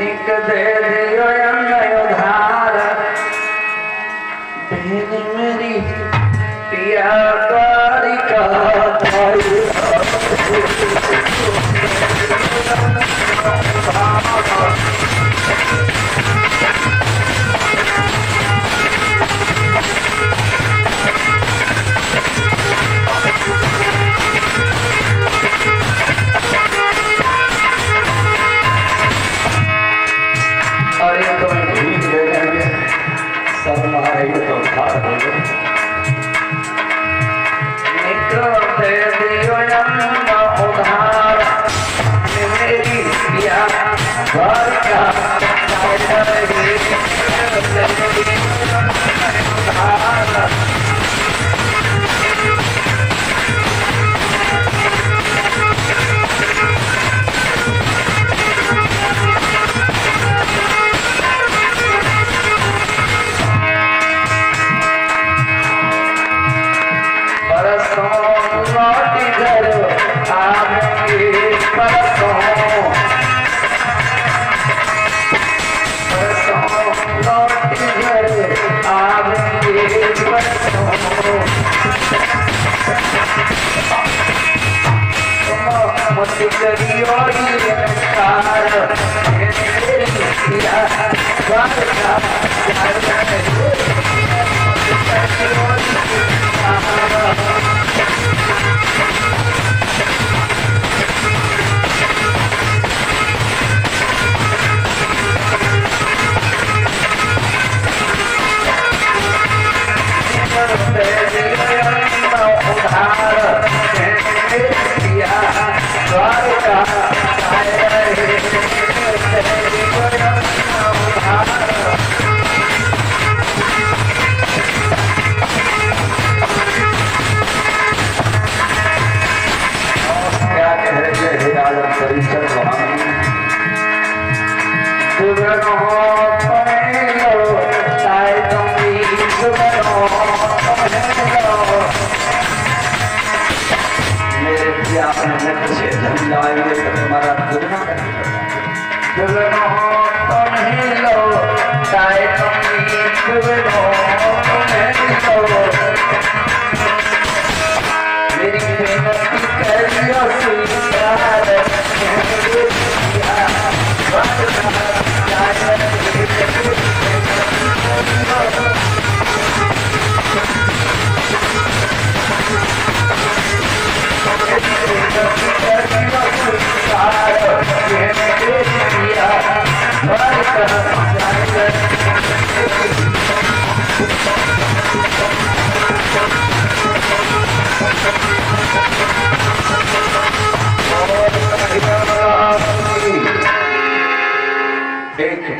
निक दे दियो उधार बहन मेरी पिया कारी का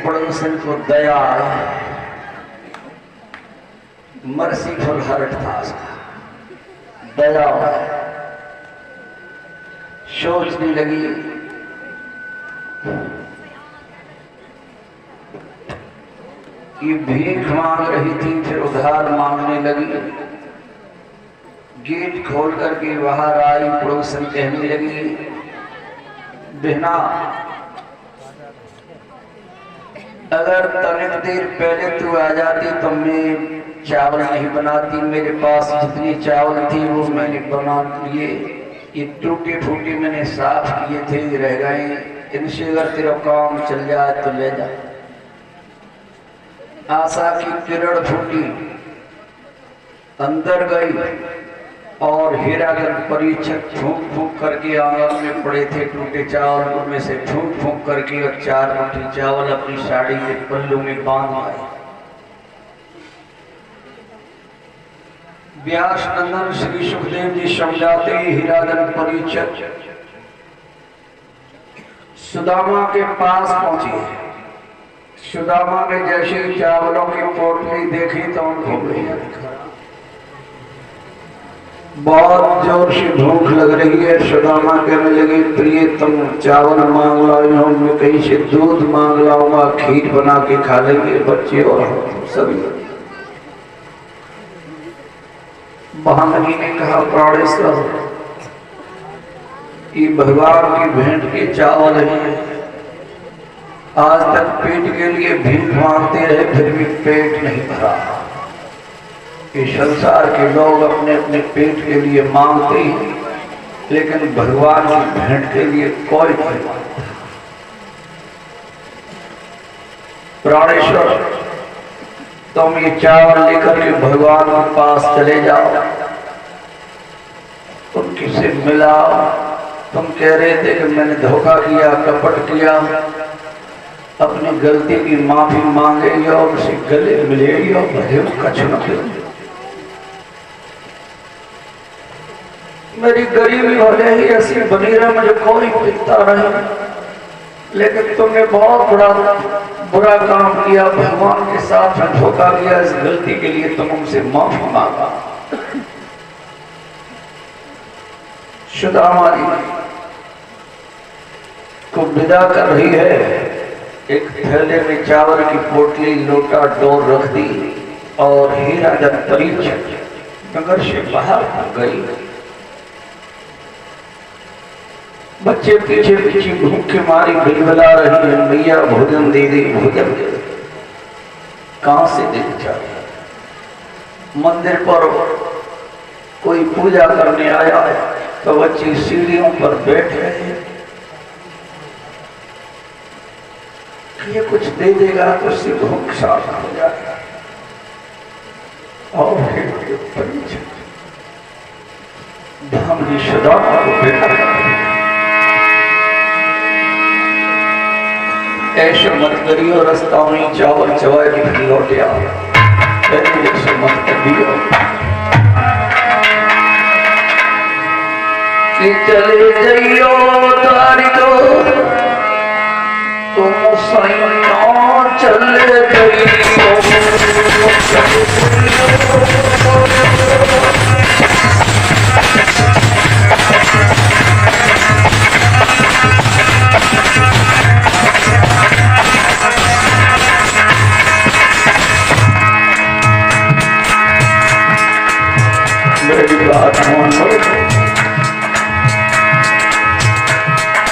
पड़ोसन को दया मर्सीफुल हार्ट था, दया सोचने लगी ये भीख मांग रही थी, फिर उधार मांगने लगी। गेट खोल करके बाहर आई, पड़ोसन कहने लगी बहना अगर तनिक देर पहले तू आ जाती तो मैं चावल नहीं बनाती, मेरे पास जितनी चावल थी वो मैंने बना लिए, ये टूटे फूटे मैंने साफ किए थे, रह गए, इनसे अगर तेरा काम चल जाए तो ले जा। आशा की किरण फूटी, अंदर गई और हीरागन परीक्षक फूंक फूंक करके आंगन में पड़े थे टूटे चावल, उनमें से फूंक फूंक करके और 4 मुट्ठी चावल अपनी साड़ी के पल्लू में बांध आए। व्यास नंदन श्री सुखदेव जी समझाते हीरागन परीक्षक सुदामा के पास पहुंचे। सुदामा ने जैसे चावलों की पोटली देखी तो उनको बहुत जोर से भूख लग रही है। सुदामा कहने लगे प्रिय तुम चावल मांग लाओ, मैं कहीं से दूध मांग लाऊंगा, खीर बना के खा लेंगे बच्चे और सभी। महामनी ने कहा प्राणेश्वर ये भगवान की भेंट के चावल हैं, आज तक पेट के लिए भीख मांगते रहे, फिर भी पेट नहीं भरा। ये संसार के लोग अपने अपने पेट के लिए मांगते हैं, लेकिन भगवान की भेंट के लिए कोई नहीं मांगता। प्राणेश्वर, तुम ये चावल लेकर के भगवान के पास चले जाओ, तुम किसे मिलाओ। तुम कह रहे थे कि मैंने धोखा किया, कपट किया, अपनी गलती की माफी मांगेगी और उसे गले मिलेगी और भले कछ न करेगी। मेरी गरीबी भले ही ऐसी बनी रहे, मुझे कोई दिखता नहीं, लेकिन तुमने बहुत बुरा काम किया, भगवान के साथ में धोखा किया। इस गलती के लिए तुम उनसे माफी मांगा। सुदामा जी को विदा कर रही है, एक थैले में चावल की पोटली, लोटा, डोर रख दी और हीरा जब परीक्षक नगर से बाहर गई। बच्चे पीछे पीछे भूख के मारी बिलबिला रही है, मैया भोजन दे दे, भोजन दे दे। कहां से दे जाए? मंदिर पर कोई पूजा करने आया है तो बच्चे सीढ़ियों पर बैठे हैं, ये कुछ दे देगा तो उससे भूख शांत हो जाएगा। और धामनी सुदामा को बेटा ऐसे मत करियो, रास्ता में चावल चवाए भी लौटे आओ, ऐसे मत करियो कि चले जाइयो तारी को तुम सैया चले जाइयो। मेरी बात मानो,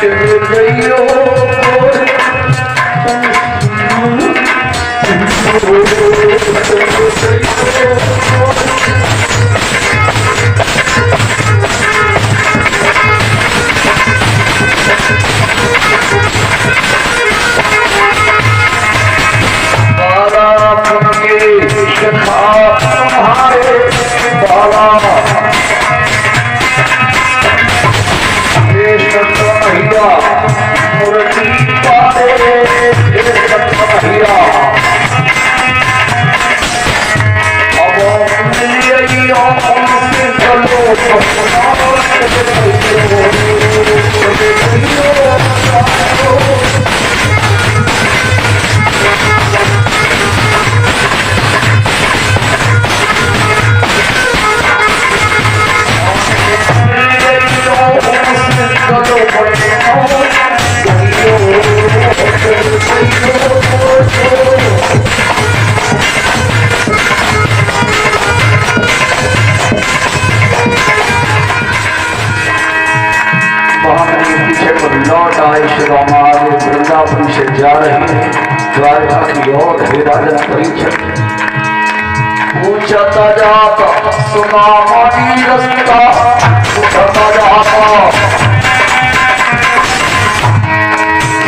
चले जाइयो वृंदावन से जा रहे हैं द्वारका की ओर। हे राजन परीक्षक, पूछता जाता सुदामाजी रास्ता, पूछता जाता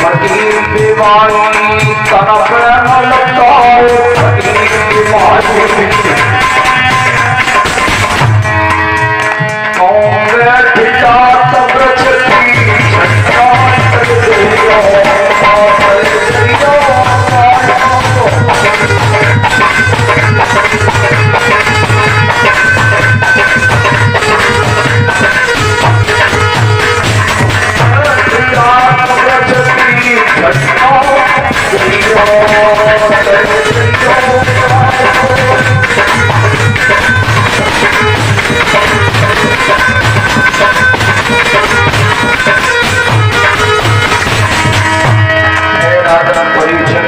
फकीर दीवानी तनक न लगता है, फकीर दीवानी कौन बैठा तब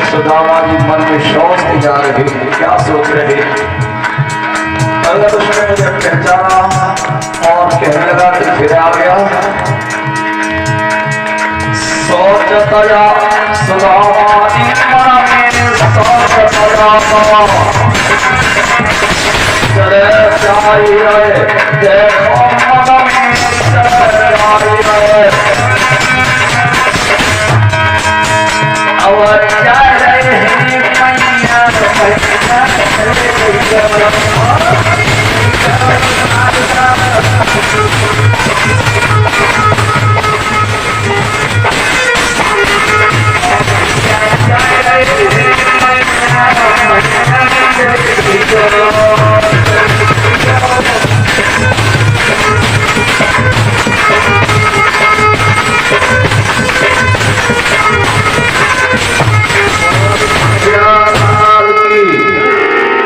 सुदामा जी मन में शौच के जा रहे हैं, क्या सोच रहे हैं? अगर उसने मुझे पहचाना और कहने लगा तो फिर आ गया। 100 सोचतया सुदामानी मन में सोचतया चले जाई रहे देखो मन में चले जाई रहे और जाए रहे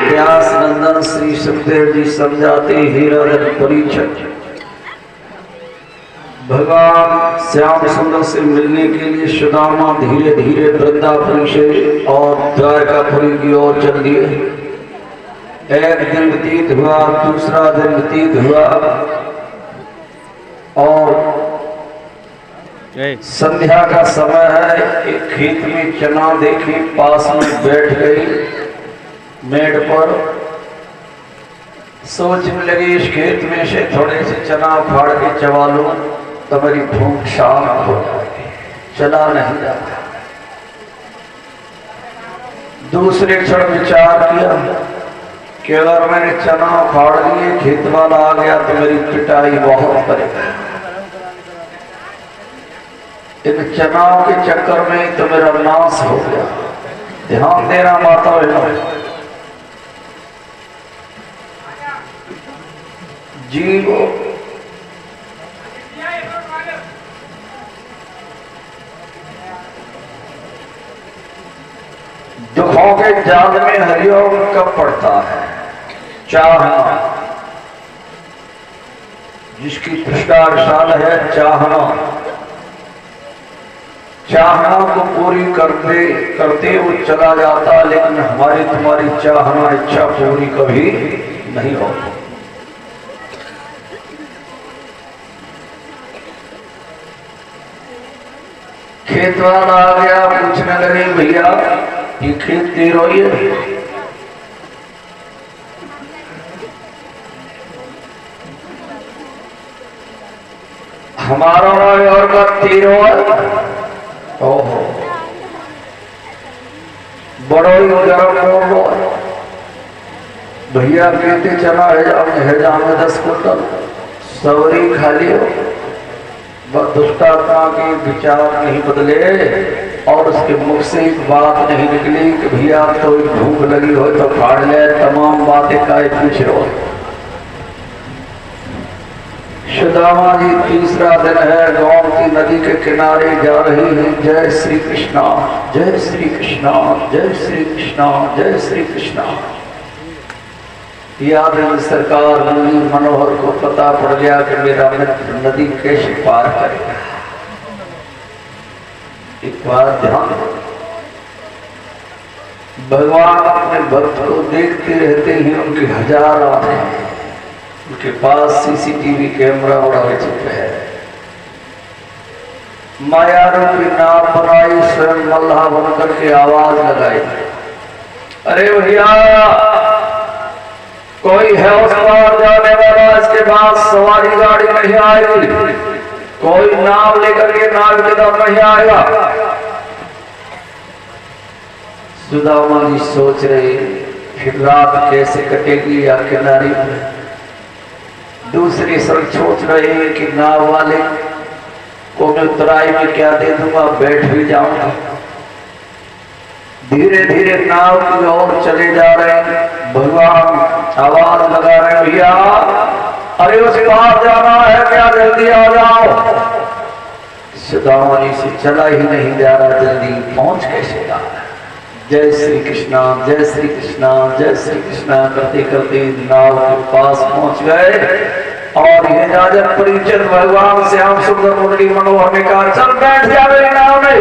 मैया श्री सुखदेव जी समझाते हीराधन परीक्षक भगवान श्याम सुंदर से मिलने के लिए सुदामा धीरे धीरे वृंदावन से और द्वारकापुरी की ओर चल दिए। एक दिन व्यतीत हुआ, दूसरा दिन व्यतीत हुआ और संध्या का समय है। एक खेत में चना देखी, पास में बैठ गई मेड़ पर, सोचने लगी इस खेत में से थोड़े से चना फाड़ के चबा लूं तो मेरी भूख शांत हो जाएगी। चला नहीं जाता। दूसरे क्षण विचार किया कि अगर मैंने चना फाड़ लिए, खेत वाला आ गया तो मेरी पिटाई बहुत करेगा। इन चनाओं के चक्कर में तो मेरा नाश हो गया। ध्यान देना माता बहनों, जीव दुखों के जाल में हरिओम कब पड़ता है? चाहना, जिसकी तृष्णा है चाहना, चाहना को पूरी करते वो चला जाता, लेकिन हमारी तुम्हारी चाहना इच्छा पूरी कभी नहीं होती। खेत वाला आ गया, पूछने लगे भैया ये खेत तेरा ही है? हमारा और का तेरा है। ओहो, बड़ो ही गर्म हो भैया, कहते चना है जामे 10 कुंटल सवरी खा लियो। दुष्टात्मा के विचार नहीं बदले और उसके मुख से एक बात नहीं निकली कि भैया तो भूख लगी हो तो फाड़ ले, तमाम बातें काय पूछ रहे हो। सुदामा जी तीसरा दिन है, गांव की नदी के किनारे जा रही है। जय श्री कृष्णा, जय श्री कृष्णा, जय श्री कृष्णा, जय श्री कृष्णा। यादव सरकार मुरली मनोहर को पता पड़ गया कि मेरा मित्र नदी कैसे पार करेगा। एक बार ध्यान, भगवान अपने भक्त को देखते रहते ही उनकी 1000 आंखें, उनके पास सीसीटीवी कैमरा बड़ा विचित्र है। माया रूपी नाव बनाई, स्वयं मल्लाह बनकर के आवाज लगाई, अरे भैया कोई है उस पार जाने वाला, इसके बाद सवारी गाड़ी नहीं आएगी, कोई नाव लेकर के नाव के दम नहीं आएगा। सुदामा जी सोच रहे फिर रात कैसे कटेगी या किनारे पर। दूसरी सड़क सोच रहे हैं कि नाव वाले को मैं उतराई में क्या दे दूंगा, बैठ भी जाऊंगा। धीरे धीरे नाव की ओर चले जा रहे हैं। भगवान आवाज लगा रहे, भैया अरे उस पार जाना है क्या, जल्दी आ जाओ। सुदामा जी से चला ही नहीं जा रहा, जल्दी पहुंच कैसे जा रहा है। जय श्री कृष्णा, जय श्री कृष्णा, जय श्री कृष्णा करते करते नाव के पास पहुंच गए और ये राजन परिचर भगवान श्याम सुंदर मुरली मनोहर ने कहा चल बैठ जा मेरी नाव में।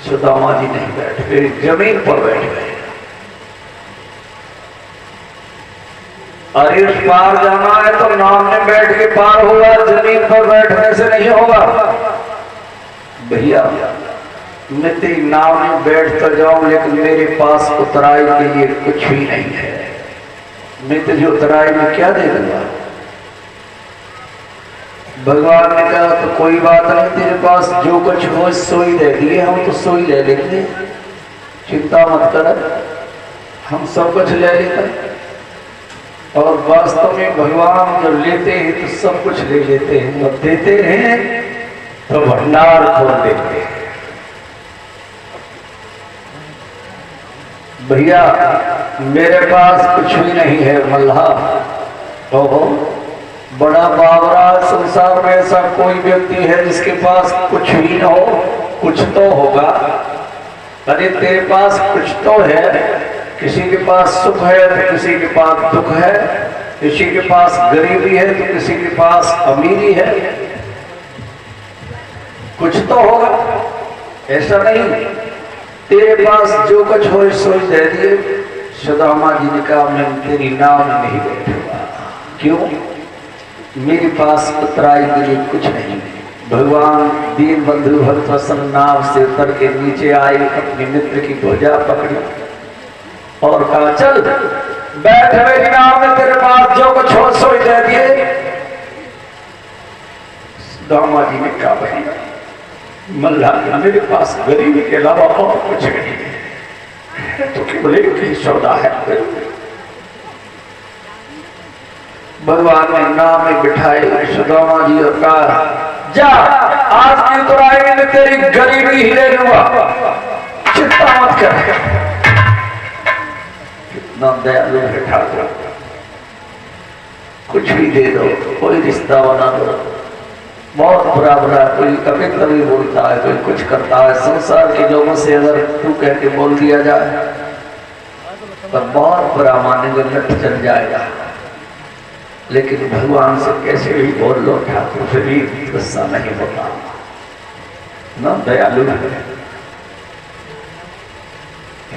सुदामा जी नहीं बैठे, जमीन पर बैठ गए। अरे उस पार जाना है तो नाव में बैठ के पार होगा, जमीन पर बैठने से नहीं होगा। भैया मैं तेरी नाव में बैठ कर जाऊं, लेकिन मेरे पास उतराई के लिए कुछ भी नहीं है। मैं तुझे उतराई में क्या दे दूंगा? भगवान ने कहा तो कोई बात नहीं, तेरे पास जो कुछ हो सोई ले लिए, हम तो सोई ले लेंगे, चिंता मत कर, हम सब कुछ ले लेते। और वास्तव में भगवान जब लेते हैं तो सब कुछ ले लेते हैं, जब देते हैं तो भंडार खोल देते हैं। भैया मेरे पास कुछ भी नहीं है मल्हा, ओहो बड़ा बावरा, संसार में ऐसा कोई व्यक्ति है जिसके पास कुछ भी न हो? कुछ तो होगा। अरे तेरे पास कुछ तो है। किसी के पास सुख है तो किसी के पास दुख है, किसी के पास गरीबी है तो किसी के पास अमीरी है, कुछ तो होगा। ऐसा नहीं तेरे पास जो कुछ हो सो दे दिए। सुदामा जी ने कहा मैं तेरी नाव में नहीं बैठूंगा। क्यों? मेरे पास उतराई के लिए कुछ नहीं। भगवान दीन बंधु भक्त नाव से उतर के नीचे आए, अपने मित्र की भुजा पकड़ी और कहा चल बैठ मेरी नाव में, तेरे पास जो कुछ हो सो दे दिए। सुदामा जी ने कहा भाई मल्ला मेरे पास गरीबी के अलावा और कुछ नहीं है, तो केवल एक ही सौदा है। भगवान ने नाव में बिठाए सुदामा जी और कहा जा आज की उतराई में तेरी गरीबी ही ले लूंगा, चिंता मत कर। कितना दयालु है ठाकुर, कुछ भी दे दो, कोई रिश्ता बना दो। बहुत बुरा बुरा कोई कभी कभी बोलता है, कोई कुछ करता है। संसार के लोगों से अगर तू कह के बोल दिया जाए तो बहुत बुरा मानेंगे, लट चल जाएगा। लेकिन भगवान से कैसे भी बोल लो ठाकुर, फिर भी गुस्सा नहीं होता ना, दयालु है।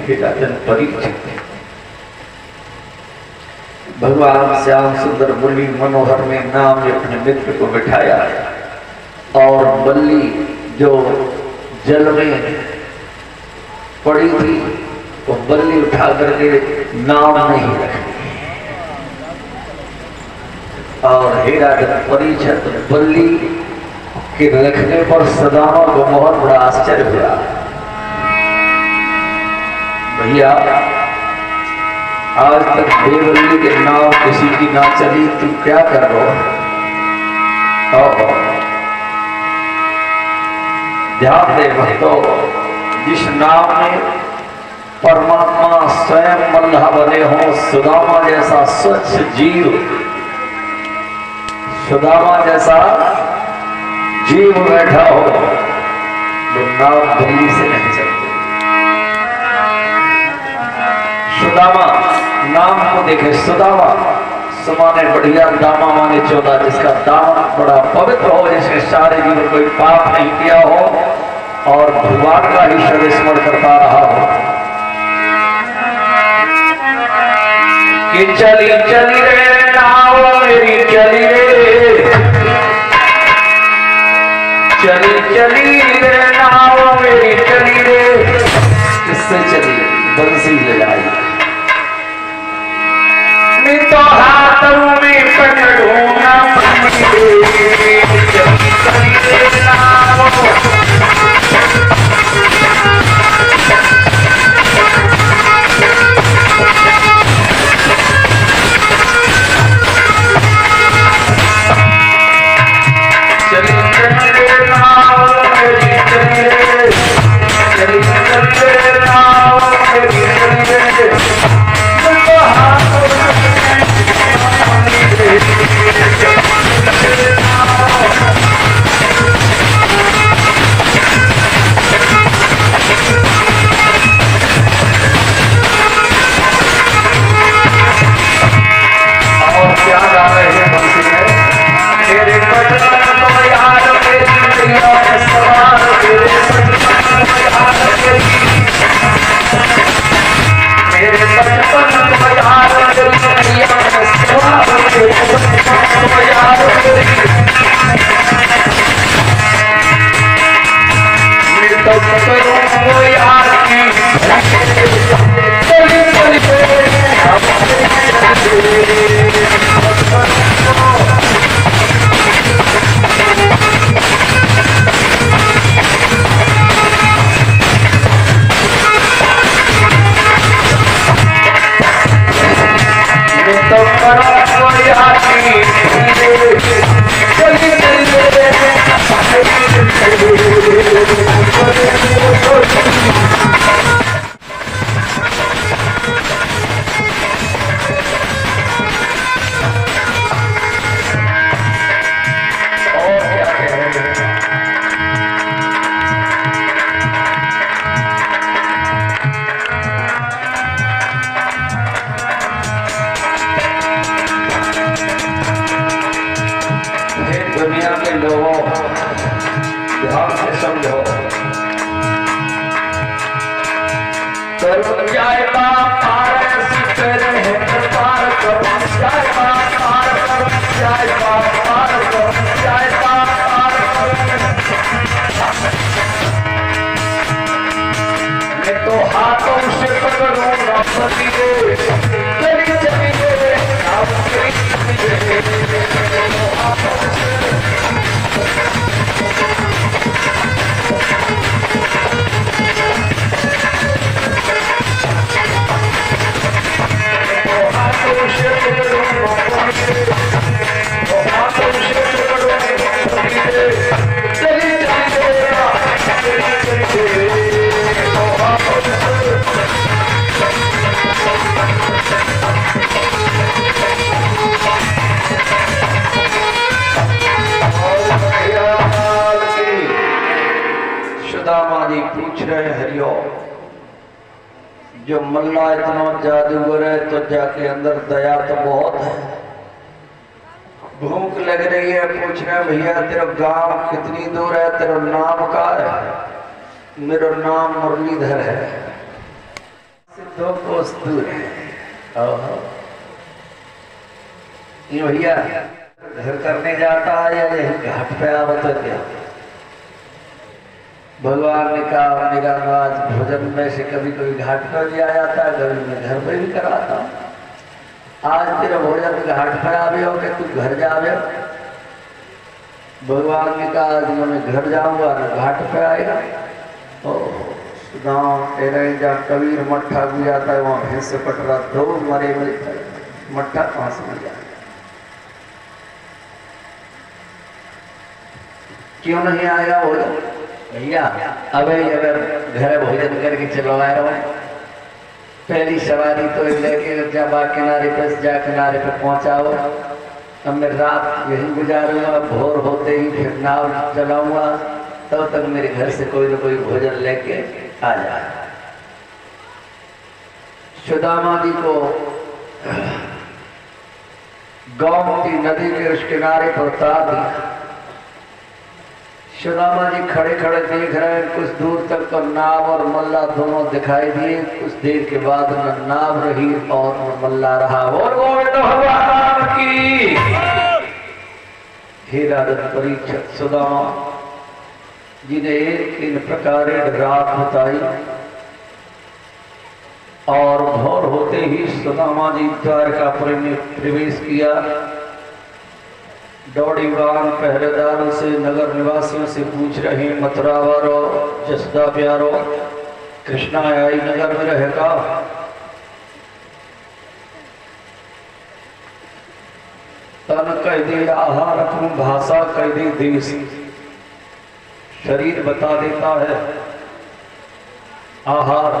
हिराजन परीक्षित भगवान श्याम सुंदर मुरली मनोहर में नाम में अपने मित्र को बिठाया और बल्ली जो जल में पड़ी थी वो बल्ली उठा करके नाव नहीं रखी। और हिराजन परीक्षित बल्ली के रखने पर सदामा को बहुत बड़ा आश्चर्य हुआ। भैया आज तक बेबल्ली के नाव किसी की ना चली, तुम क्या कर रहे हो? ध्यान दे भक्तों, जिस नाव में परमात्मा स्वयं मल्लाह बने हो, सुदामा जैसा स्वच्छ जीव, सुदामा जैसा जीव बैठा हो, तो नाव दिल्ली से नहीं चलती। सुदामा नाम को देखे, सुदामा समाने बढ़िया, दामा माने 14, जिसका दामन बड़ा पवित्र हो, जिसने सारे जीवन कोई पाप नहीं किया हो और भगवान का ही शब्द स्मरण करता रहा हो। कि चली चली रे नाव मेरी चली रे, चली चली रे नाव मेरी चली रे। किससे चली? बंसी ले आई। तो हाथों में पकड़ू ना चली चली रे नाव, चली चली रे नाव मेरी चली रे, चली चली रे नाव मेरी चली रे। तो हाथों तो करूं वो यार की चली चली तो करूं वो यार की चली दुनिया के लोगों ध्यान से समझो, करो जाए पार सिर है पार करो जाए पार करो जाए पार करो जाए पार करो। मैं तो हाथों से पकड़ूंगा पति को चली चली रे आप पूछ रहे हरियो, जो मल्ला इतना जादूगर है तो जाके अंदर दया तो बहुत है। भूख लग रही है, पूछ रहे भैया तेरा गांव कितनी दूर है, तेरा नाम का है? मेरा नाम मुरलीधर है, 2 कोस दूर है। ये भैया घर करने जाता है या यही घाट पे आवत है क्या? भगवान ने कहा मेरा नवाज भोजन में से कभी कभी घाट पर भी आ जाता है, कभी मैं घर पे भी कराता हूँ। आज तेरा भोजन घाट पर आवे हो कि तू घर जावे? भगवान ने कहा आज मैं घर जाऊंगा ना घाट पे आएगा। गाँव तेरा जहाँ कबीर मट्ठा भी जाता है वहाँ भैंस से पट रहा, 2 मरे मिलता है, मट्ठा कहाँ से मिल जाए? क्यों नहीं आया भोजन? भैया अबे अगर घर भोजन करके चलो आए रहो, पहली सवारी तो लेके जा किनारे पे जा किनारे पे पहुंचाओ। अब मैं रात यहीं गुजारूंगा, भोर होते ही फिर नाव चलाऊंगा, तब तक मेरे घर से कोई न कोई भोजन लेके आ जाए। सुदामा जी को गोमती नदी के उस किनारे पर उतार दिया। सुदामा जी खड़े खड़े देख रहे हैं, कुछ दूर तक तो नाव और मल्ला दोनों दिखाई दिए। कुछ देर के बाद न नाव रही और न मल्ला रहा। और गोविंद भगवान की हे राजन परीक्षित सुदामा जी ने इन प्रकार रात बताई और भोर होते ही सुदामा जी द्वारकापुरी में प्रवेश किया। दौड़ीवान पहरेदारों से, नगर निवासियों से पूछ रहे, मथुरा वालो, जसदा प्यारो, कृष्णा आई नगर में रहेगा? तन कह दे आहार रखूं, भाषा कह दे देश, शरीर बता देता है आहार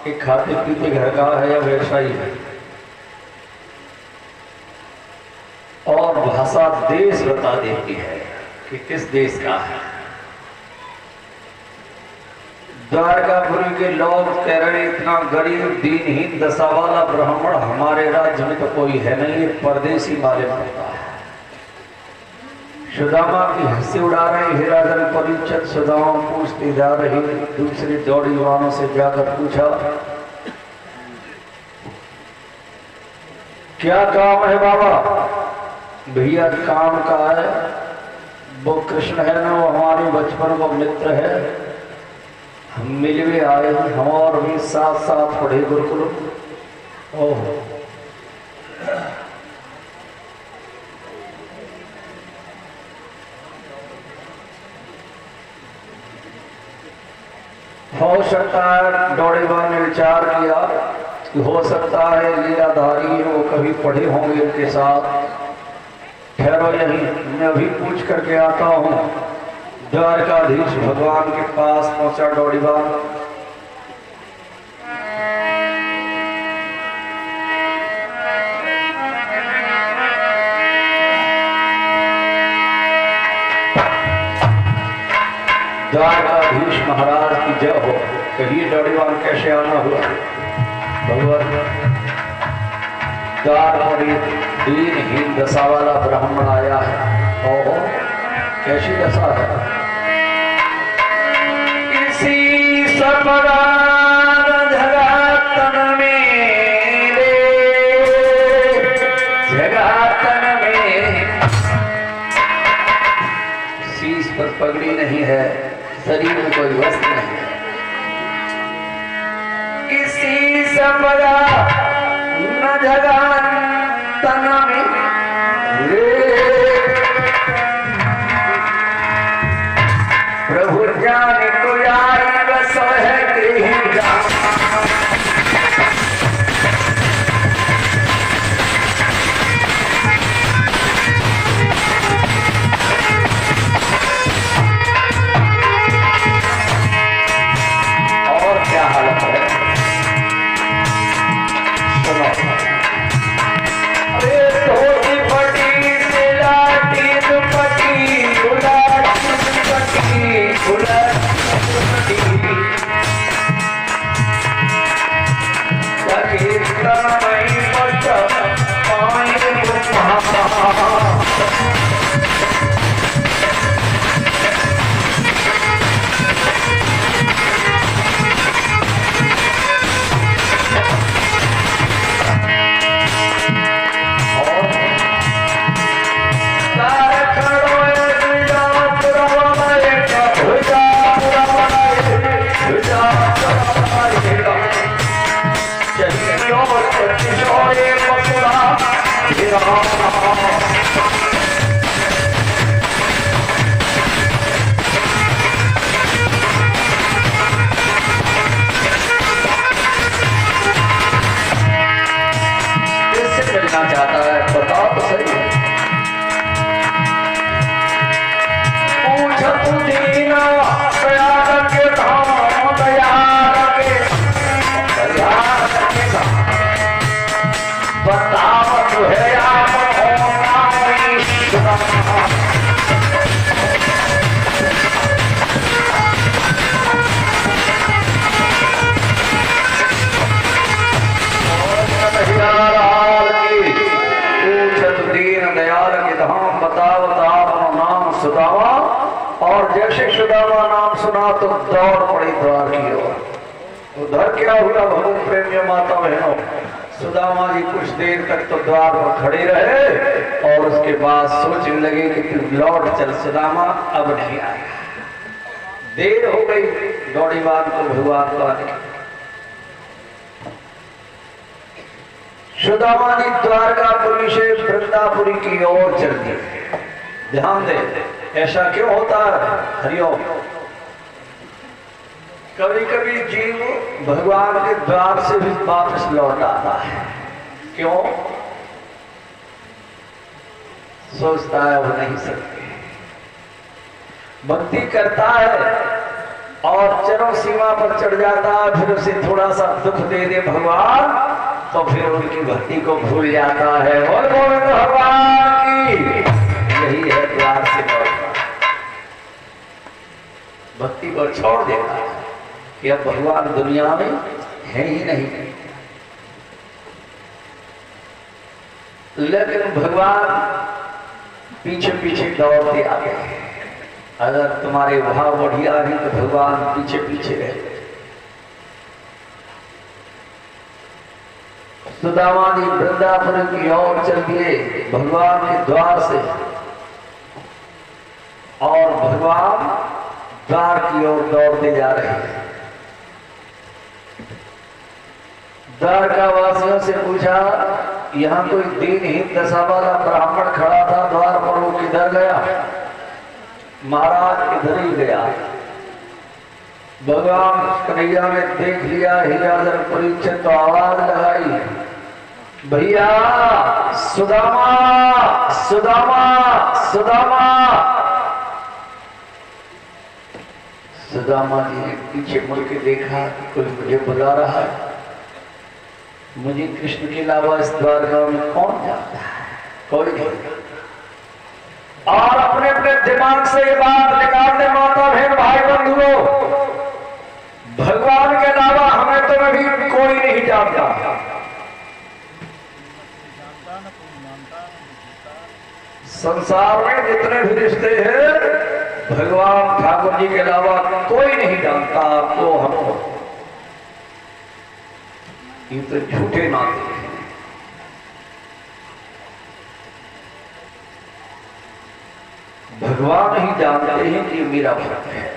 के खाते पीते घर का है या वैसा ही है, और भाषा देश बता देती है कि किस देश का है। द्वारकापुरी के लोग कह रहे इतना गरीब दीनहीन दशा वाला ब्राह्मण हमारे राज्य में तो कोई है नहीं, ये परदेसी माले पड़ता है। सुदामा की हंसी उड़ा रहे। हे राजन परीक्षित सुदामा पूछती जा रही। दूसरे दौड़ीवानों से जाकर पूछा क्या काम है बाबा? भैया काम का है, वो कृष्ण है ना, वो हमारे बचपन का मित्र है, हम मिलवे आए, हम और भी साथ साथ पढ़े गुरुकुल। ओह हो सकता है डोड़ेबा ने विचार किया कि हो सकता है लीलाधारी वो कभी पढ़े होंगे इनके साथ। ठहरो यही, मैं अभी पूछ करके आता हूँ। द्वारकाधीश भगवान के पास पहुंचा डोड़ीबा। द्वारकाधीश महाराज की जय हो। कहिए डोड़ीबान कैसे आना हुआ। भगवान द्वार पर दीनहीन दशा वाला ब्राह्मण आया है। ओहो कैसी दशा है। इसी सपरान जगातन मेरे, जगातन में शीश पर पगड़ी नहीं है, शरीर में कोई वस्त्र नहीं है। इसी सपरा न जगातन में प्रभु जाने को आई बस है कि और क्या हालत है। सुनो अरे धोती पटी से लाटी दुपट्टी गुलाटी दुपट्टी गुलाटी कीर्तन मई पट पाए चाहता है बताओ तो सही। पूछ तू दीना दयाल के धाम दयाल के धाम बताओ तो है आप दयाल के धाम बताओ अपना नाम सुदामा। और जैसे सुदामा नाम सुना तो दौड़ पड़ी द्वार की ओर। उधर क्या हुआ भगवत प्रेमी माता बहनों, सुदामा जी कुछ देर तक तो द्वार पर खड़े रहे और उसके बाद सोचने लगे कि तू लौट चल सुदामा, अब नहीं आएगा। देर हो गई डोड़ीबान को भगवान को आने की। सुदामा जी द्वारकापुरी से वृंदापुरी की ओर चल दिए। ध्यान दे, ऐसा क्यों होता है। हरिओम। कभी कभी जीव भगवान के द्वार से भी वापस लौट आता है। क्यों सोचता है वो नहीं सकते, भक्ति करता है और चरम सीमा पर चढ़ जाता है, फिर उसे थोड़ा सा दुख दे दे भगवान तो फिर उनकी भक्ति को भूल जाता है। और गोविंद भगवान की यही है द्वार से लौटना, भक्ति को छोड़ देता है कि अब भगवान दुनिया में है ही नहीं। लेकिन भगवान पीछे पीछे दौड़ते आते हैं। अगर तुम्हारे भाव बढ़िया है तो भगवान पीछे पीछे रहते। सुदामा जी वृंदावन की ओर चल दिए भगवान के द्वार से, और भगवान द्वार की ओर दौड़ते जा रहे हैं। द्वारका वासियों से पूछा, यहाँ कोई दीनहीन दशा वाला ब्राह्मण खड़ा था द्वार पर, वो किधर गया? महाराज इधर ही गया। भगवान कन्हैया ने देख लिया हीराधर परीक्षित, तो आवाज लगाई, भैया सुदामा सुदामा सुदामा। सुदामा जी ने पीछे मुड़ के देखा, कोई मुझे बुला रहा है। मुझे कृष्ण के अलावा इस द्वारका में कौन जानता है? कोई नहीं। और अपने अपने दिमाग से ये बात निकाल दे माता बहन भाई बंधुओं, भगवान के अलावा हमें तो अभी कोई नहीं जानता। संसार में जितने भी रिश्ते हैं भगवान ठाकुर जी के अलावा कोई नहीं जानता आपको हमको। ये तो झूठे नाते हैं। भगवान ही जानते हैं कि मेरा भक्त है।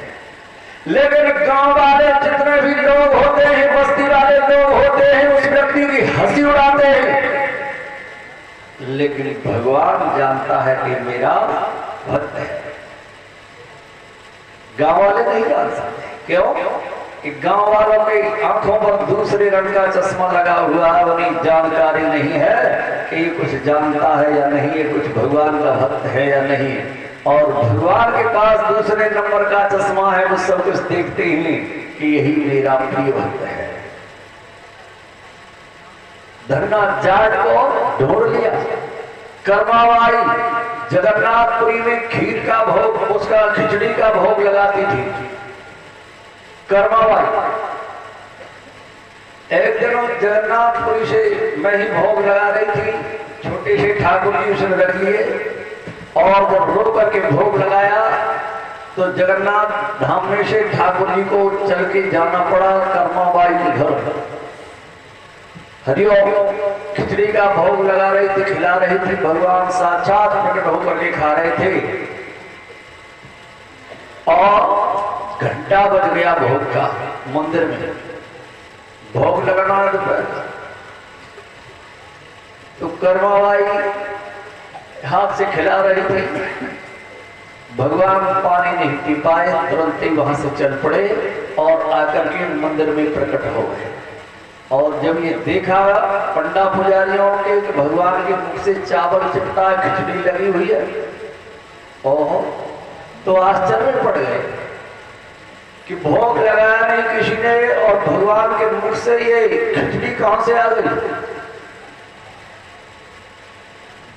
लेकिन गांव वाले जितने भी लोग होते हैं, बस्ती वाले लोग होते हैं, उस व्यक्ति की हंसी उड़ाते हैं। लेकिन भगवान जानता है कि मेरा भक्त है। गांव वाले नहीं जान सकते। क्यों? कि गांव वालों के आंखों पर दूसरे रंग का चश्मा लगा हुआ है, उन्हें जानकारी नहीं है कि ये कुछ जानता है या नहीं, ये कुछ भगवान का भक्त है या नहीं। और भगवान के पास दूसरे नंबर का चश्मा है, वो सब कुछ देखते हैं कि यही मेरा प्रिय भक्त है। धरना जाट को ढूंढ लिया। कर्माबाई जगन्नाथपुरी में खीर का भोग, उसका खिचड़ी का भोग लगाती थी। कर्माबाई एक दिन जगन्नाथपुरी से मैं ही भोग लगा रही थी। छोटे से ठाकुर जी उसने रख लिए, और जब रो करके भोग लगाया तो जगन्नाथ धाम में से ठाकुर जी को चल के जाना पड़ा कर्माबाई के घर। हरिओम खिचड़ी का भोग लगा रही थी, खिला रही थी। भगवान साक्षात प्रकट होकर के खा रहे थे, और घंटा बज गया भोग का। मंदिर में भोग लगाना है दोपहर, तो कर्माबाई हाथ से खिला रही थी। भगवान पानी नहीं पी पाए, तुरंत ही वहां से चल पड़े और आकर के मंदिर में प्रकट हो गए। और जब ये देखा पंडा पुजारियों के कि भगवान के मुख से चावल चिपटा, खिचड़ी लगी हुई है, ओहो, तो आश्चर्य पड़ गए कि भोग लगाया नहीं किसी ने, और भगवान के मुख से ये खिचड़ी कहां से आ गई।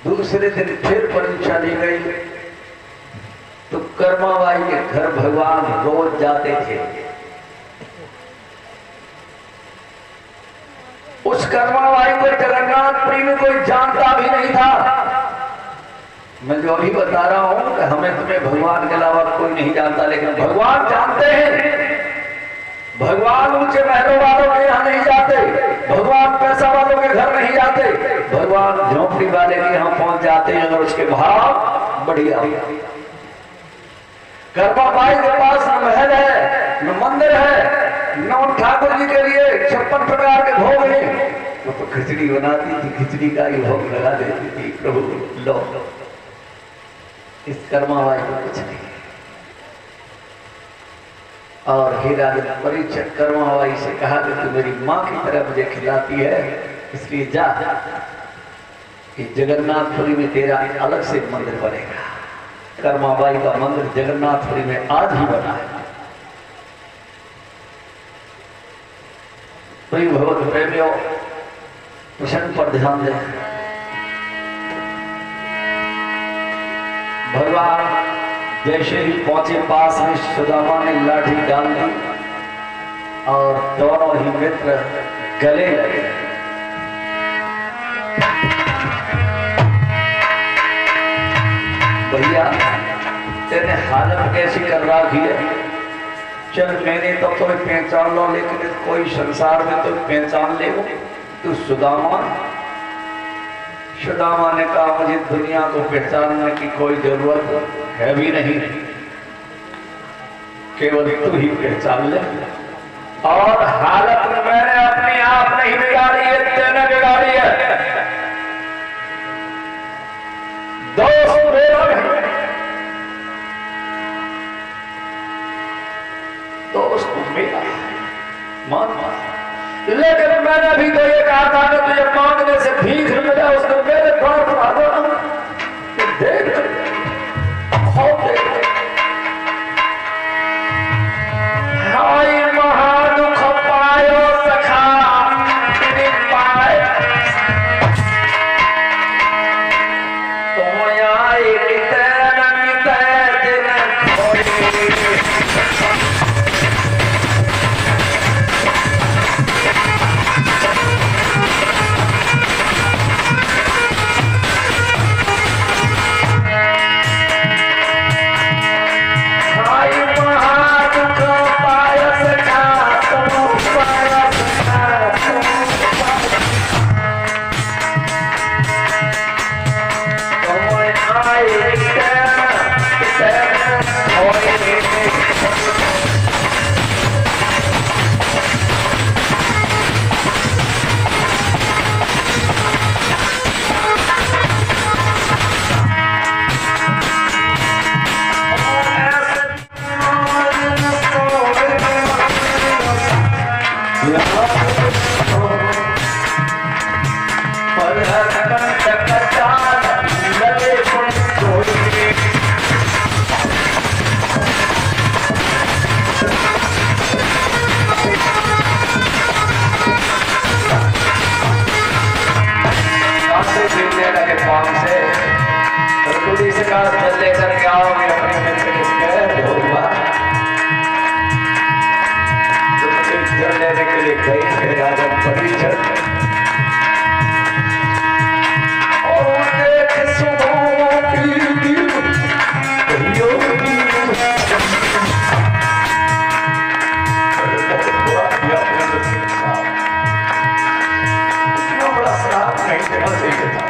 दूसरे दिन फिर परीक्षा ली गई, तो कर्माबाई के घर भगवान रोज जाते थे। उस कर्माबाई को जगन्नाथपुरी में कोई जानता भी नहीं था। मैं जो अभी बता रहा हूं कि हमें तुम्हें भगवान के अलावा कोई नहीं जानता, लेकिन भगवान जानते हैं। भगवान ऊंचे महलों वालों के यहाँ नहीं जाते, भगवान पैसा वालों के घर नहीं जाते, भगवान झोंपड़ी वाले के यहाँ पहुंच जाते हैं अगर उसके भाव बढ़िया। कर्माबाई के पास न महल है, न मंदिर है, न ठाकुर जी के लिए 56 प्रकार के भोग हैं। वो तो खिचड़ी बनाती थी, खिचड़ी का ही भोग लगा देती थी। प्रभु लो, इस कर्माबाई को कुछ नहीं। और हीराधर परीक्षित कर्माबाई से कहा कि तू मेरी माँ की तरह मुझे खिलाती है, इसलिए जा कि जगन्नाथपुरी में तेरा अलग से मंदिर बनेगा। कर्माबाई का मंदिर जगन्नाथपुरी में आज ही बना है। प्रिय भगवत प्रेमियों, प्रसंग पर ध्यान दें। भगवान जैसे ही पहुंचे पास में, सुदामा ने लाठी डाल दी और दोनों ही मित्र गले लगे। भैया तेने हालत कैसी कर रखी है? चल मैंने तो तुम्हें पहचान लो, लेकिन कोई संसार में तो पहचान ले तू सुदामा। सुदामा ने कहा मुझे दुनिया को पहचानने की कोई जरूरत है भी नहीं, केवल तू ही पहचान ले। और हालत मैंने अपने आप नहीं बिगाड़ी है, तेने बिगाड़ी है। दोस्त मेरा नहीं, दोस्त मेरा मान, लेकिन मैंने भी तो ये कहा था कि तुझे मांगने से भीख मिला, उसको मेरे द्वार पर आ जाना। देख हाय महादुख पायो सखा पाए तुम आए दिन लेकर के आओगे अपने मित्र किसके होगा जल लेने के लिए गई राजा परिचर और देख सुबह की बड़ा श्राप नहीं देना चाहिए था।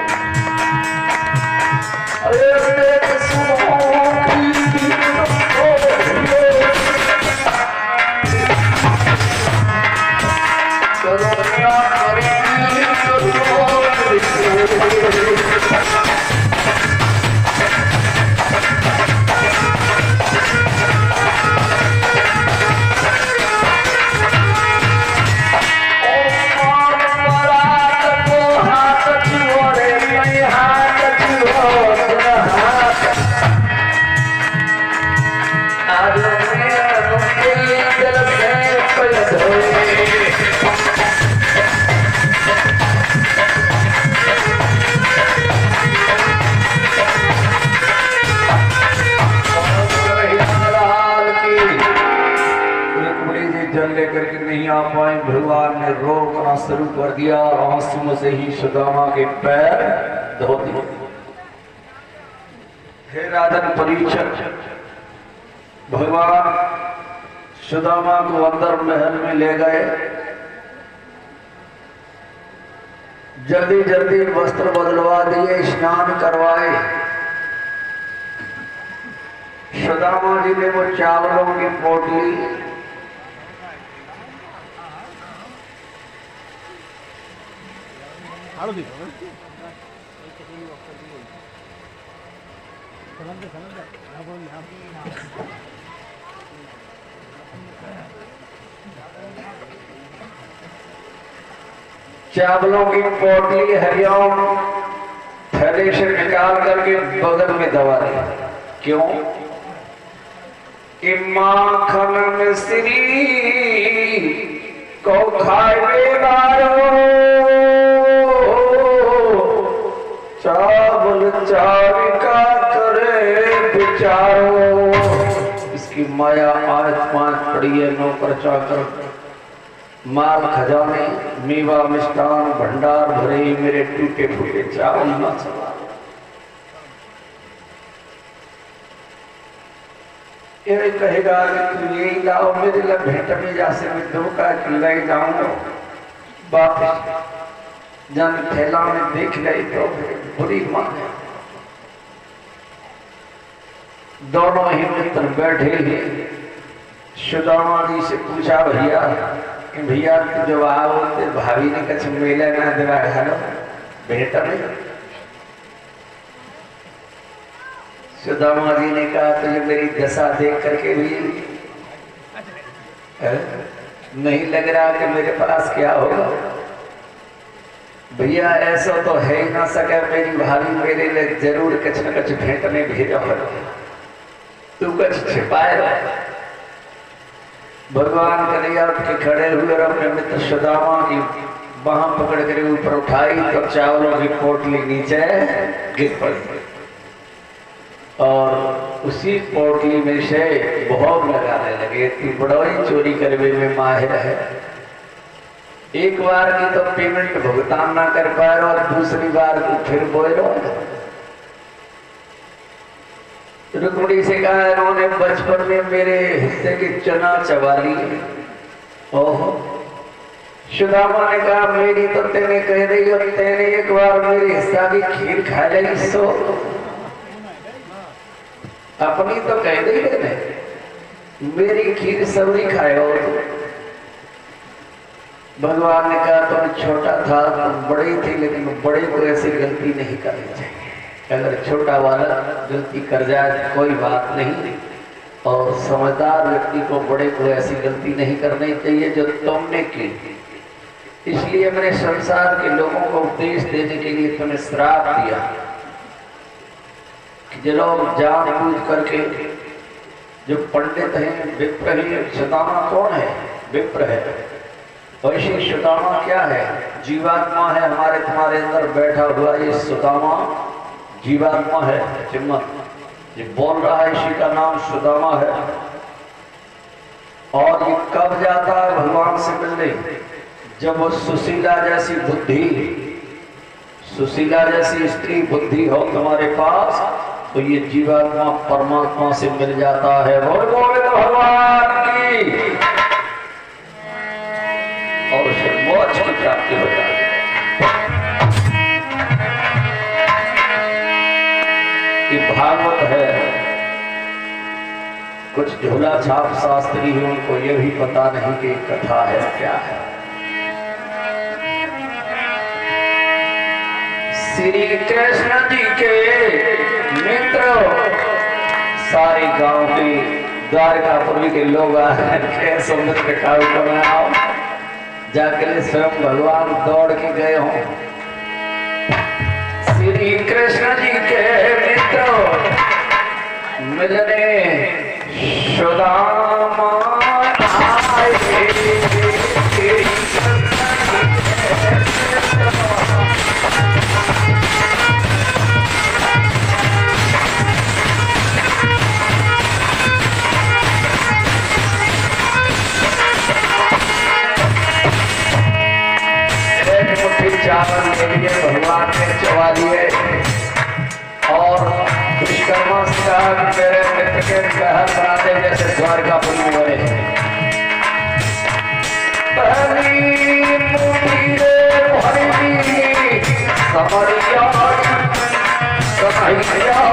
लेकर के नहीं आ पाए, भगवान ने रोकना शुरू कर दिया। आंसू से ही सुदामा के पैर धो दिए। हे राजन परीक्षक, भगवान सुदामा को अंदर महल में ले गए, जल्दी जल्दी वस्त्र बदलवा दिए, स्नान करवाए। सुदामा जी ने वो चावलों की पोटली चावलों की पोटली हरिओम थैले से निकाल करके बगल में दबा दिया। क्यों कि माखन मिश्री को खाए बारो, चावल चारिका करे बिचारो। इसकी माया आज पांच पड़ी है, नौकर चाकर माल खजाने मेवा मिष्टान भंडार भरे, मेरे टूटे फूटे चावल न चला। ये कहेगा कि तू यही लाओ मेरे लिए भेंट में, जैसे मैं धोखा ले जाऊंगा वापस। जब थैला में देख गई तो बुरी माने। दोनों ही मित्र बैठे ही सुदामा जी से पूछा भैया कि भैया तू जब आओ तो भाभी ने कछ मेला ना देवा घालो भेंट में। सुदामा जी ने कहा तुझे मेरी दशा देख करके भी नहीं लग रहा कि मेरे पास क्या होगा। भैया ऐसा तो है ही ना सके, मेरी भाभी मेरे लिए जरूर कछ न कछ भेंट में भेजा हो, तू कछ छिपाए रहा। भगवान कन्हैया उठ के खड़े हुए और अपने मित्र सुदामा की बाह पकड़ कर ऊपर उठाई तो चावलों की पोटली नीचे गिर पड़ी और उसी पोटली में से बहुत लगाने लगे। तू बड़ा ही चोरी करने में माहिर है। एक बार की तो पेमेंट भुगतान ना कर पाए और दूसरी बार तू फिर बोल रहा। रुक्मिणी से कहा इन्होंने बचपन में मेरे हिस्से की चना चबा ली। ओहो। सुदामा ने कहा मेरी तो तेने कह रही और तेने एक बार मेरे हिस्सा की खीर खा ली, सो अपनी तो कह दी मैंने, मेरी खीर सब नहीं खाए। और भगवान ने कहा तुम छोटा था, तुम बड़े थे, लेकिन बड़े को ऐसी गलती नहीं करनी चाहिए। अगर छोटा वाला गलती कर जाए कोई बात नहीं, और समझदार व्यक्ति को बड़े को ऐसी गलती नहीं करनी चाहिए जो तुमने की। इसलिए मैंने संसार के लोगों को उपदेश देने के लिए तुम्हें श्राप दिया कि जो लोग जानबूझ करके, जो पंडित हैं, विप्र हैं। सुदामा कौन है? विप्र है। वैसे सुदामा क्या है? जीवात्मा है, हमारे तुम्हारे अंदर बैठा हुआ ये सुदामा जीवात्मा है। चिन्मय ये बोल रहा है, इसी का नाम सुदामा है। और ये कब जाता है भगवान से मिलने? जब वो सुशीला जैसी बुद्धि, सुशीला जैसी स्त्री बुद्धि हो तुम्हारे पास, तो ये जीवात्मा परमात्मा से मिल जाता है। बोल गोविंद भगवान की, और उसे मोक्ष की प्राप्ति हो जाती है। ये भागवत है। कुछ झोला छाप शास्त्री है, उनको ये भी पता नहीं कि कथा है क्या है। श्री कृष्ण जी के मित्र सारे गांव के द्वारकापुरी के लोग आए समुद्र के काबू बनाओ, जाकर स्वयं भगवान दौड़ के गए हों। श्री कृष्ण जी के मित्र मिलने सुदामा आए। चावल ले लिए, भगवान ने चबा लिए और विश्वकर्मा से कहा कि मेरे मित्र के घर बनाते जैसे द्वारकापुरी में बने। पहली मुट्ठी रे भरी समरिया कन्हैया,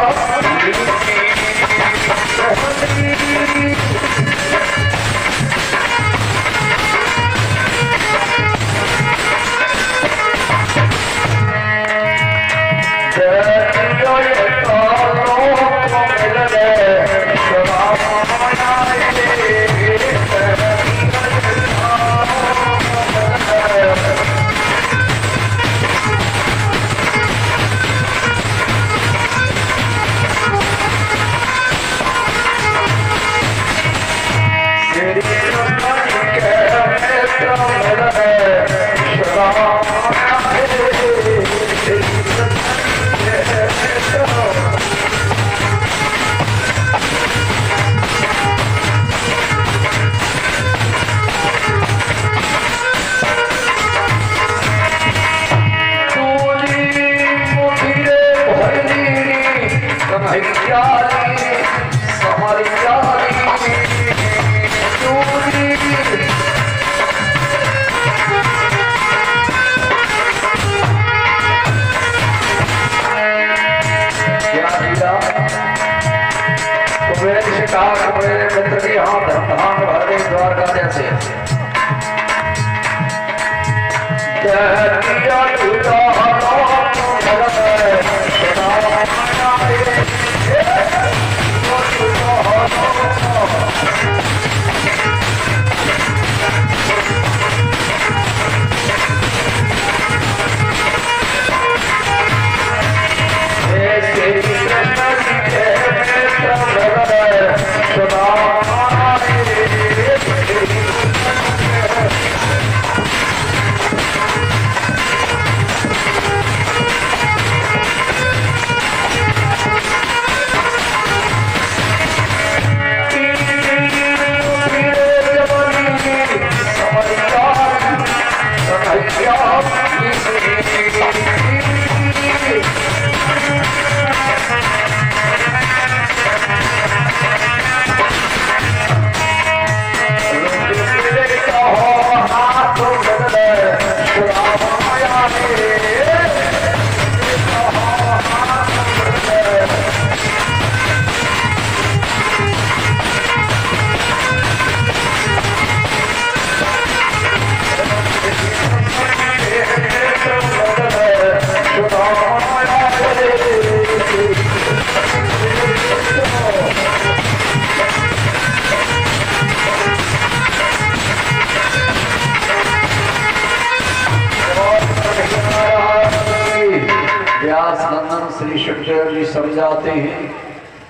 समझाते हैं,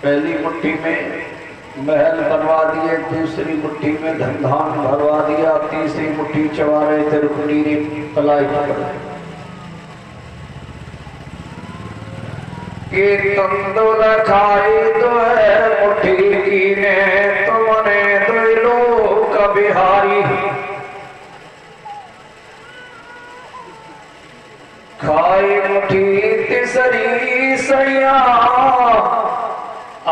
पहली मुट्ठी में महल बनवा दिए, दूसरी मुट्ठी में धन धान भरवा दिया, तीसरी मुट्ठी चवारे तिरुकुनीरी कलाई पकड़ के तंदुल खाई तो है मुट्ठी की ने तुमने दो लोग बिहारी खाई मुट्ठी तीसरी सैया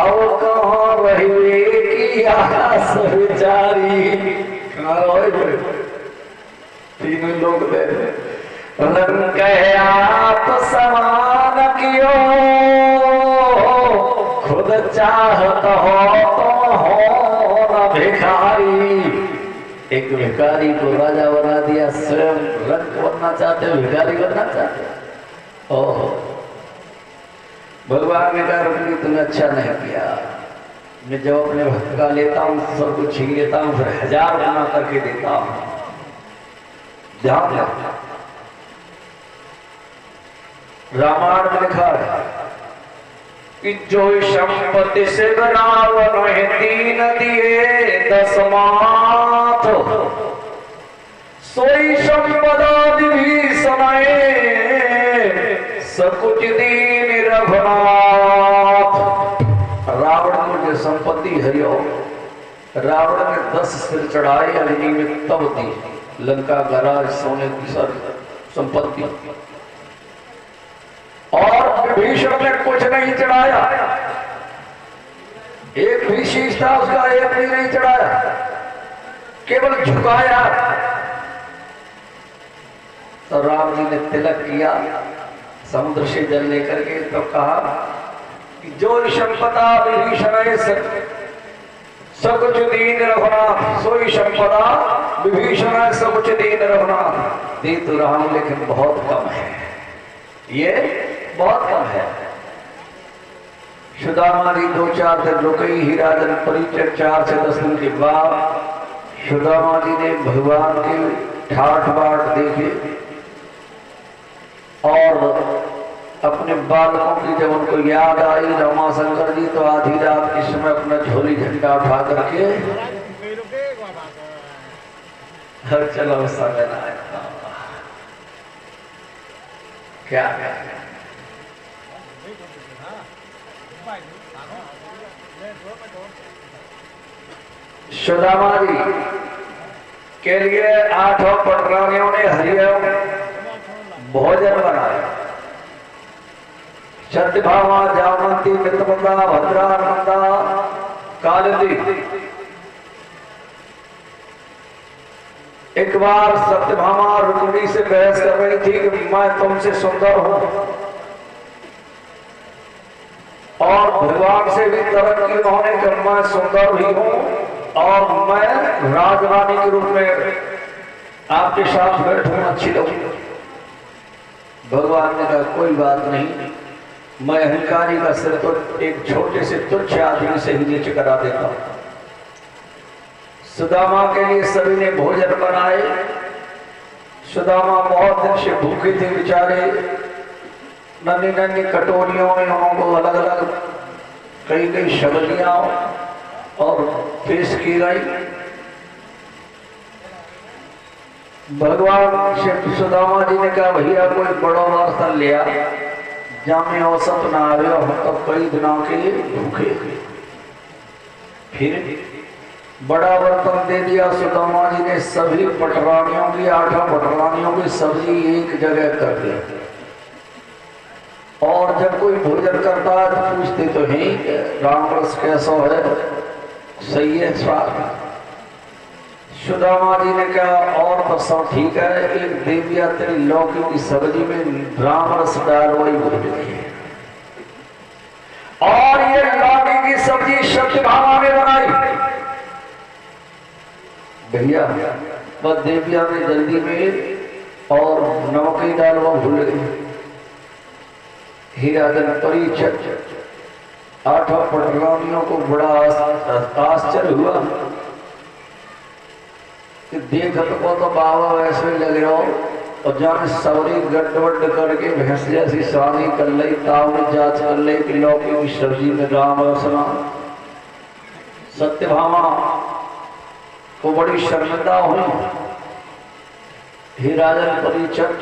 अब कहाँ रही की आस विचारी तीनों लोग रंग आप समान कियो खुद चाहत हो तो हो न भिखारी। एक भिखारी को राजा बना दिया, स्वयं रंग बनना चाहते, भिखारी बनना चाहते। ओहो, भगवान ने कहा रुकनी तुमने अच्छा नहीं किया, मैं जब अपने भक्त का लेता हूँ सब कुछ छीन लेता हूँ, फिर 1000 गुना करके देता हूँ। ध्यान रखना, रामायण में लिखा है कि जो संपत्ति से बनावन दीन दिए 10 माथ, सोई संपदा विभीषण सकुच दीन रघुनाथ। रावण को जो संपत्ति हरियो, रावण ने 10 सिर चढ़ाए, अग्नि में तब दी, लंका का राज सोने की सर संपत्ति, और विभीषण ने कुछ नहीं चढ़ाया, एक भी शीश था उसका, एक भी नहीं चढ़ाया, केवल झुकाया। तो राम जी ने तिलक किया समुद्र से जल लेकर के, तो कहा कि जो संपदा विभीषण सकुच दीन रघुनाथ, सोई संपदा विभीषण सकुच दीन रघुनाथ। दे तो रहा हूं लेकिन बहुत कम है, ये बहुत कम है। सुदामा जी 2-4 दिन रुकई ही राजन परिचय, 4 से 10 दिन के बाद सुदामा जी ने भगवान के ठाठ बाट देखे और अपने बालकों की जब उनको याद आई रमाशंकर जी, तो आधी रात के समय अपना झोली झंडा उठा करके हर चलो सगन आया। क्या सुदामा जी के लिए 8 पटरानियों ने हरिओम भोजन बनाया। सत्यभामा, जामवंती, मित्रमंदा, भद्रा, नंदा, कालिंदी। एक बार सत्यभामा रुक्मिणी से बहस कर रही थी कि मैं तुमसे सुंदर हूं, और भगवान से भी तरक की उन्होंने कि मैं सुंदर भी हूं और मैं राजरानी के रूप में आपके साथ बैठूं, अच्छी लगूं। भगवान ने कहा कोई बात नहीं, मैं अहंकारी का सिर तो एक छोटे से तुच्छ आदमी से ही नीचे करा देता हूं। सुदामा के लिए सभी ने भोजन बनाए। सुदामा बहुत दिन से भूखे थे बेचारे। नन्ही नन्ही कटोरियों में उनको अलग अलग कई कई सब्जियां और पेश की गई। भगवान से सुदामा जी ने कहा भैया कोई बड़ा बर्तन लिया, जामे औसत ना आवे, हम तो कई दिनों के भूखे। फिर बड़ा बर्तन दे दिया सुदामा जी ने। सभी पटरानियों की 8 पटरानियों की सब्जी एक जगह कर दी। और जब कोई भोजन करता है तो पूछते तो हैं राम रस कैसा है, सही है स्वाद। सुदामा जी ने कहा और तो सब ठीक है, एक देविया तेरी लौकी की सब्जी में राम रस डाल वही भूल गई है। और ये लौकी की सब्जी सत्यभामा ने बनाई। भैया बस देविया ने जल्दी में और नमक ही डाल वो भूल गई। हीराधन परीक्षक 8 पटरानियों को बड़ा आश्चर्य हुआ कि देखत को तो बाबा वैसे लग रहा हो, और जब सवरी गड्ढ करके भैंस जैसी शादी कर ली, ताव ने जांच कर ली कि लौकी की सब्जी में राम रसना। सत्यभामा को बड़ी शर्मिंदा हुई। हीराजन परीक्षक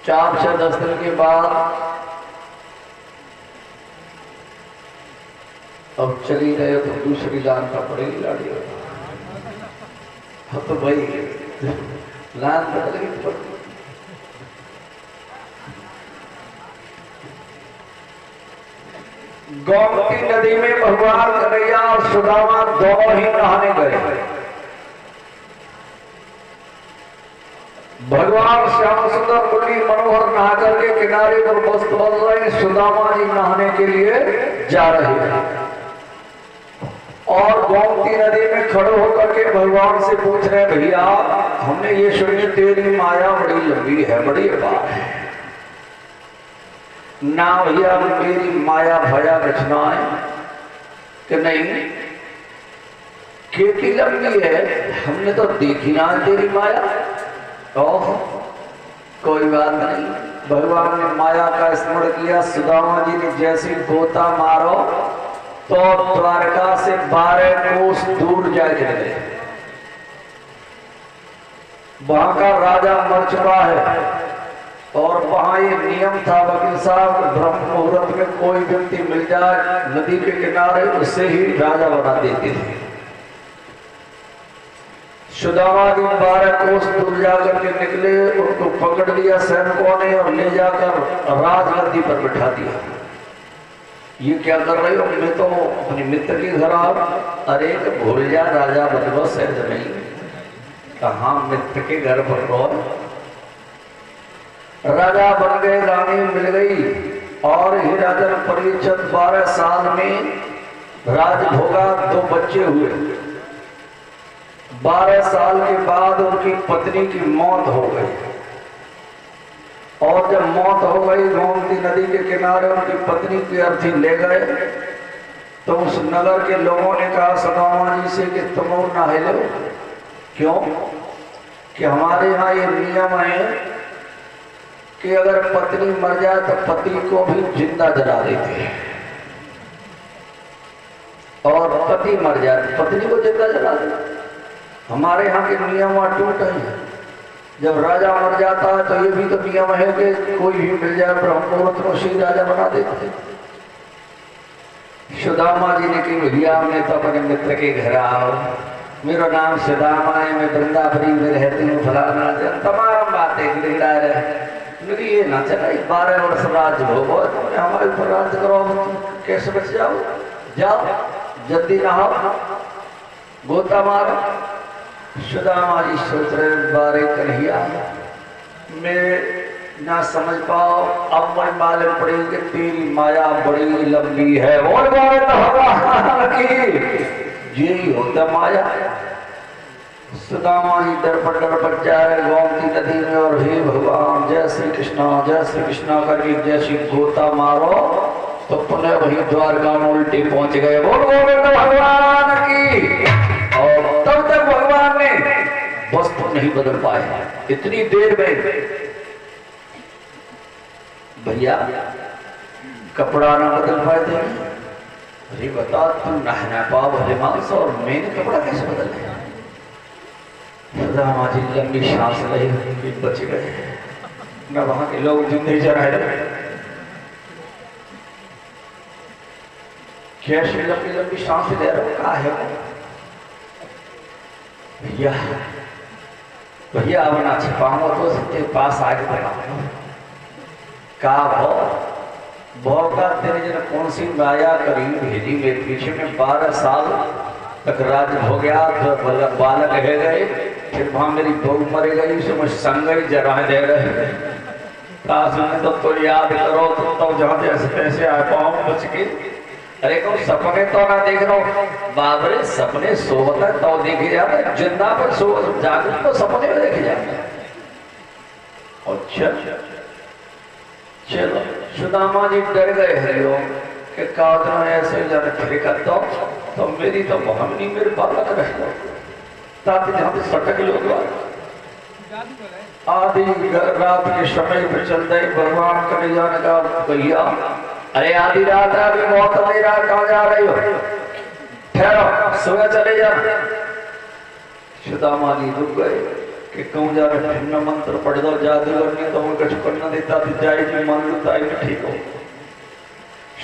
4 से 10 दिन के बाद अब चली गए तो दूसरी लान का पड़ेगी लाड़ी होगा। तो भाई लान बदल गई। गोमती नदी में भगवान कन्हैया और सुदामा दोनों ही नहाने गए। भगवान श्याम सुंदर मुरली मनोहर नहा करके किनारे पर मस्त बन रहे। सुदामा जी नहाने के लिए जा रहे हैं और गोमती नदी में खड़े होकर के भगवान से पूछ रहे भैया हमने ये सुनी तेरी माया बड़ी लंबी है, बड़ी अपार है ना भैया, मेरी माया भया रचना है कि नहीं, खेती लंबी है, हमने तो देखी ना तेरी माया। ओह कोई बात नहीं। भगवान ने माया का स्मरण किया। सुदामा जी ने जैसी गोता मारो तो द्वारका से 12 कोस दूर जाके गए। वहां का राजा मर चुका है और वहां ये नियम था वकील साहब, ब्रह्म मुहूर्त में कोई व्यक्ति मिल जाए नदी के किनारे उससे ही राजा बना देते थे। सुदामा जी 12 कोस दूर जाकर के निकले, उनको पकड़ लिया सैनिकों ने और ले जाकर राजगद्दी पर बिठा दिया। ये क्या कर रहे हो? मैं तो अपने मित्र के घर आ। अरे भूल जा राजा बदलो सहज नहीं, कहा मित्र के घर पर रहो। राजा बन गए, रानी मिल गई और हीराजन परीक्षित 12 साल में राजभोगा 2 बच्चे हुए। 12 साल के बाद उनकी पत्नी की मौत हो गई और जब मौत हो गई गोमती नदी के किनारे उनकी पत्नी की अर्थी ले गए तो उस नगर के लोगों ने कहा सुदामा जी से कि तुम और नहा लो। क्यों? कि हमारे यहाँ ये नियम है कि अगर पत्नी मर जाए तो पति को भी जिंदा जला देते हैं और पति मर जाए तो पत्नी को जिंदा जला देते। हमारे यहाँ के नियम अटूट है। जब राजा मर जाता है तो ये भी तो नियम है कि कोई भी मिल जाए ब्रह्म मुहूर्त में उसी राजा बना देते। सुदामा जी ने कि भैया मैं तो अपने मित्र के घर आओ, मेरा नाम सुदामा है, मैं वृंदावनी में रहती हूँ, फलाना तमाम बातें गिरा रहे। ये ना चला 12 वर्ष राज भोगो, तुमने हमारे ऊपर राज करो, कैसे बच जाओ? जाओ जल्दी नहाओ, गोता मारो। सुदामा जी सोच रहे बारे कन्हैया मैं ना समझ पाओ, अब मैं मालूम पड़ेगी कि तेरी माया बड़ी लंबी है। और बारे यही होता माया। सुदामा जी डर पर जा रहे गोमती नदी में और हे भगवान जैसे श्री कृष्णा करके जैसी गोता मारो तो पुनः वही द्वारका में उल्टे पहुंच गए। बोल गोविंद भगवान की। और तब तक भगवान ने वस्त्र नहीं बदल पाए। इतनी देर में भैया कपड़ा ना बदल पाए थे। अरे बता, तुम नहना पाओ भले मांस और मैंने कपड़ा कैसे बदल लिया? सुदामा जी लंबी सांस ले बच गए, न वहां के लोग जिंदगी चढ़ाए रहे। कैसे लंबी लंबी सांस ले रहे हो? कहा है भैया भैया अब ना छिपाऊंगा तो सबके पास आगे बताऊंगा। का भाव का तेरे जन कौन सी माया करी भेजी मेरे पीछे में 12 साल तक राज हो गया, तो बालक रह गए, फिर वहां मेरी बहू मर गई, उसे मैं संग ही जरा दे रहे। तो याद करो तो जहां जैसे तैसे आ पाऊं बच के। अरे को सपने तो ना देख रहा हूं बाबरे, सपने सोवत है तो देखे जाते, जिंदा पर सो जागृत तो सपने में देखे जाते। अच्छा चलो सुदामा जी डर गए हरिओ कि कादना ऐसे जाने फिर करता तो मेरी तो बहनी मेरे बालक रह गए ताकि जहां पे सटक लोग आधी रात के समय पे चलते भगवान कन्हैया ने कहा भैया अरे आधी रात है, अभी बहुत अंधेरा, कहाँ जा रही हो? ठहरो, सुबह चले जा। सुदामा जी रुक गए कि कहूँ जा रहे न मंत्र पढ़ दो जादूगर नहीं तो मैं कुछ करना देता थी, जाए जी मान लूता ठीक हो।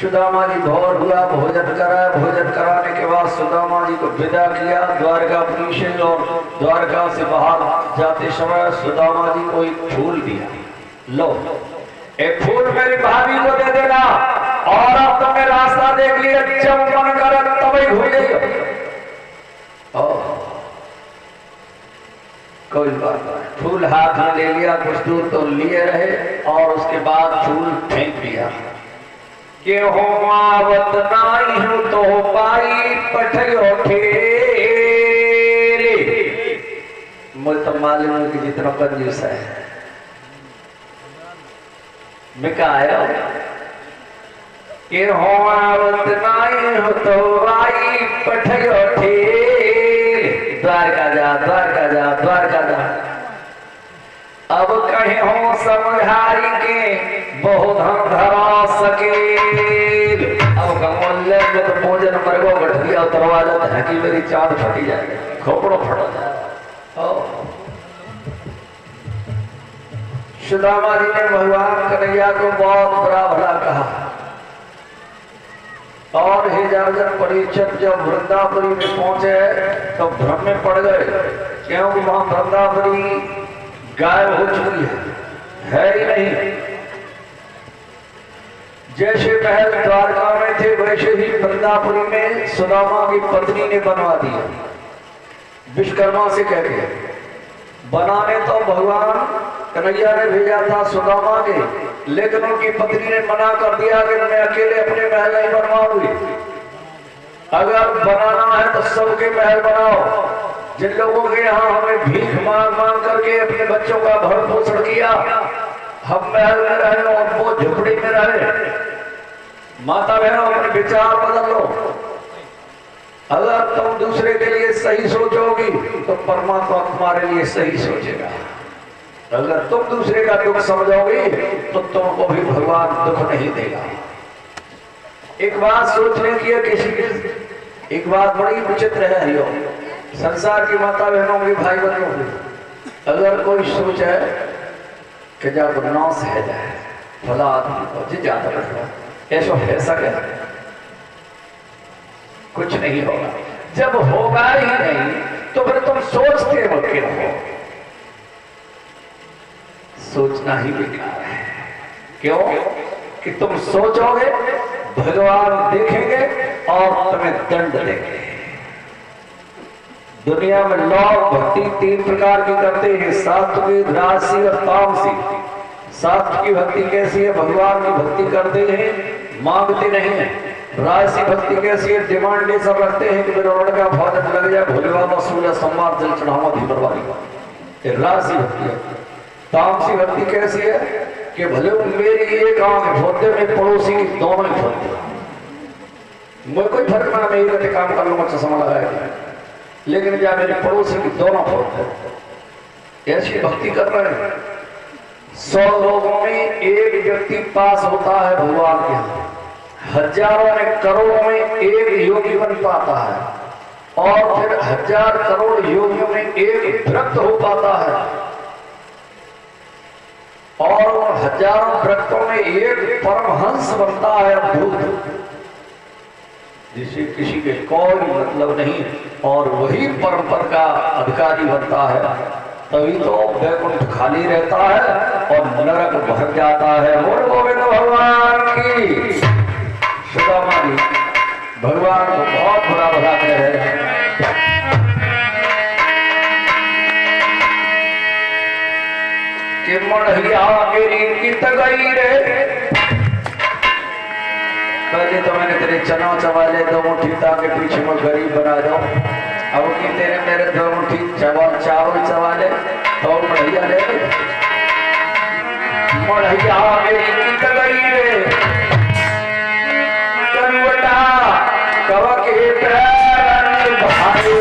सुदामा जी भोर हुआ, भोजन करा, भोजन कराने के बाद सुदामा जी को विदा किया द्वारकापुरी से। और द्वारका से बाहर जाते समय सुदामा जी को एक फूल दिया, लो एक फूल मेरी भाभी को दे देना, और अब तुम्हें रास्ता देख लिया, जब मन कर तब ही घूम जाइए। कोई बात नहीं, फूल हाथ में ले लिया, कुछ दूर तो लिए रहे और उसके बाद फूल फेंक दिया कि हो आवत नाई हूं तो पाई पठयो ठेरे। मुझे तो मालूम है कि जितना कंजूस है मैं कहा आया कि हो आवत नाई हूं तो पाई पठयो ठेरे। द्वारका जा द्वारका जा द्वारका जा। अब कहीं हो समझारी के बहुत हम धरा सके। अब गमले में तो भोजन मरगो बैठ दिया, दरवाजा है कि मेरी चांद फटी जाए, खोपड़ो फट जाए। सुदामा जी ने भगवान कन्हैया को बहुत बुरा भला कहा। और हे जागरण परीक्षक जब वृंदावनी में पहुंचे तो भ्रम में पड़ गए, क्योंकि वहां वृंदावनी गायब हो चुकी है ही नहीं। जैसे महल द्वारका में थे वैसे ही वृंदावनी में सुदामा की पत्नी ने बनवा दिया, विश्वकर्मा से कह के। बनाने तो भगवान कन्हैया ने भेजा था सुदामा के, लेकिन उनकी पत्नी ने मना कर दिया कि मैं अकेले अपने महल नहीं बनवाऊंगी। अगर बनाना है तो सबके महल बनाओ। जिन लोगों के यहाँ हमें भीख मांग मांग करके अपने बच्चों का भरण पोषण किया, हम महल में रहे और वो झुपड़ी में रहे। माता बहनों अपने विचार बदल लो। अगर तुम दूसरे के लिए सही सोचोगी तो परमात्मा तुम्हारे लिए सही सोचेगा। अगर तुम दूसरे का दुख समझोगे तो तुमको भी भगवान दुख नहीं देगा। एक बात सोचने की है किसी की, एक बात बड़ी विचित्र है हरिओ, संसार की माता बहनों की भाई बहनों की, अगर कोई सोच है कि जब नाश है जाए भला आदमी को जी ज्यादा बैठो ऐसा ऐसा क्या कुछ नहीं होगा। जब होगा ही नहीं तो फिर तुम सोचते हो क्यों हो? सोचना ही बेकार है। क्यों? कि तुम सोचोगे भगवान देखेंगे और तुम्हें दंड देंगे। दुनिया में लोग भक्ति 3 प्रकार की करते हैं, सात्विक, राजसी और तामसी। सात्विक की भक्ति कैसी है? भगवान की भक्ति करते हैं, मांगते नहीं है। राजसी भक्ति कैसी है? डिमांड ये सब रखते हैं कि मेरा लड़का भोजन लग जाए, भोले बाबा सूर्य सोमवार जल चढ़ावा भी बर्बादी। राजसी भक्ति है। तामसी भक्ति कैसी है कि भले मेरी एक आंख फोड़ते में पड़ोसी की दोनों ही फोड़ते, मुझे कोई फर्क ना, मैं एक काम कर लूंगा चश्मा लगाया, लेकिन जब मेरे पड़ोसी की दोनों फोड़ते, ऐसी भक्ति कर रहे हैं। 100 लोगों में एक व्यक्ति पास होता है भगवान के यहाँ, हजारों में करोड़ों में एक योगी बन पाता है, और फिर 1000 करोड़ योगियों में एक भक्त हो पाता है, और हजारों भक्तों में एक परमहंस बनता है अद्भुत, जिसे किसी के कोई मतलब नहीं, और वही परम पद का अधिकारी बनता है। तभी तो वैकुंठ खाली रहता है और नरक भर जाता है। बोल गोविंद भगवान की। सुदामा जी भगवान को बहुत बुरा भला कह रहे हैं। कि मढ़िया मेरी कित गई रे, पहले तो मैंने तेरे चना चवाले 2 मुट्ठी के पीछे में गरीब बना दो, अब कि तेरे मेरे 2 मुट्ठी चावल चवाले तो मढ़िया ले, मढ़िया मेरी कित गई रे, कनवटा कव के पैर भाई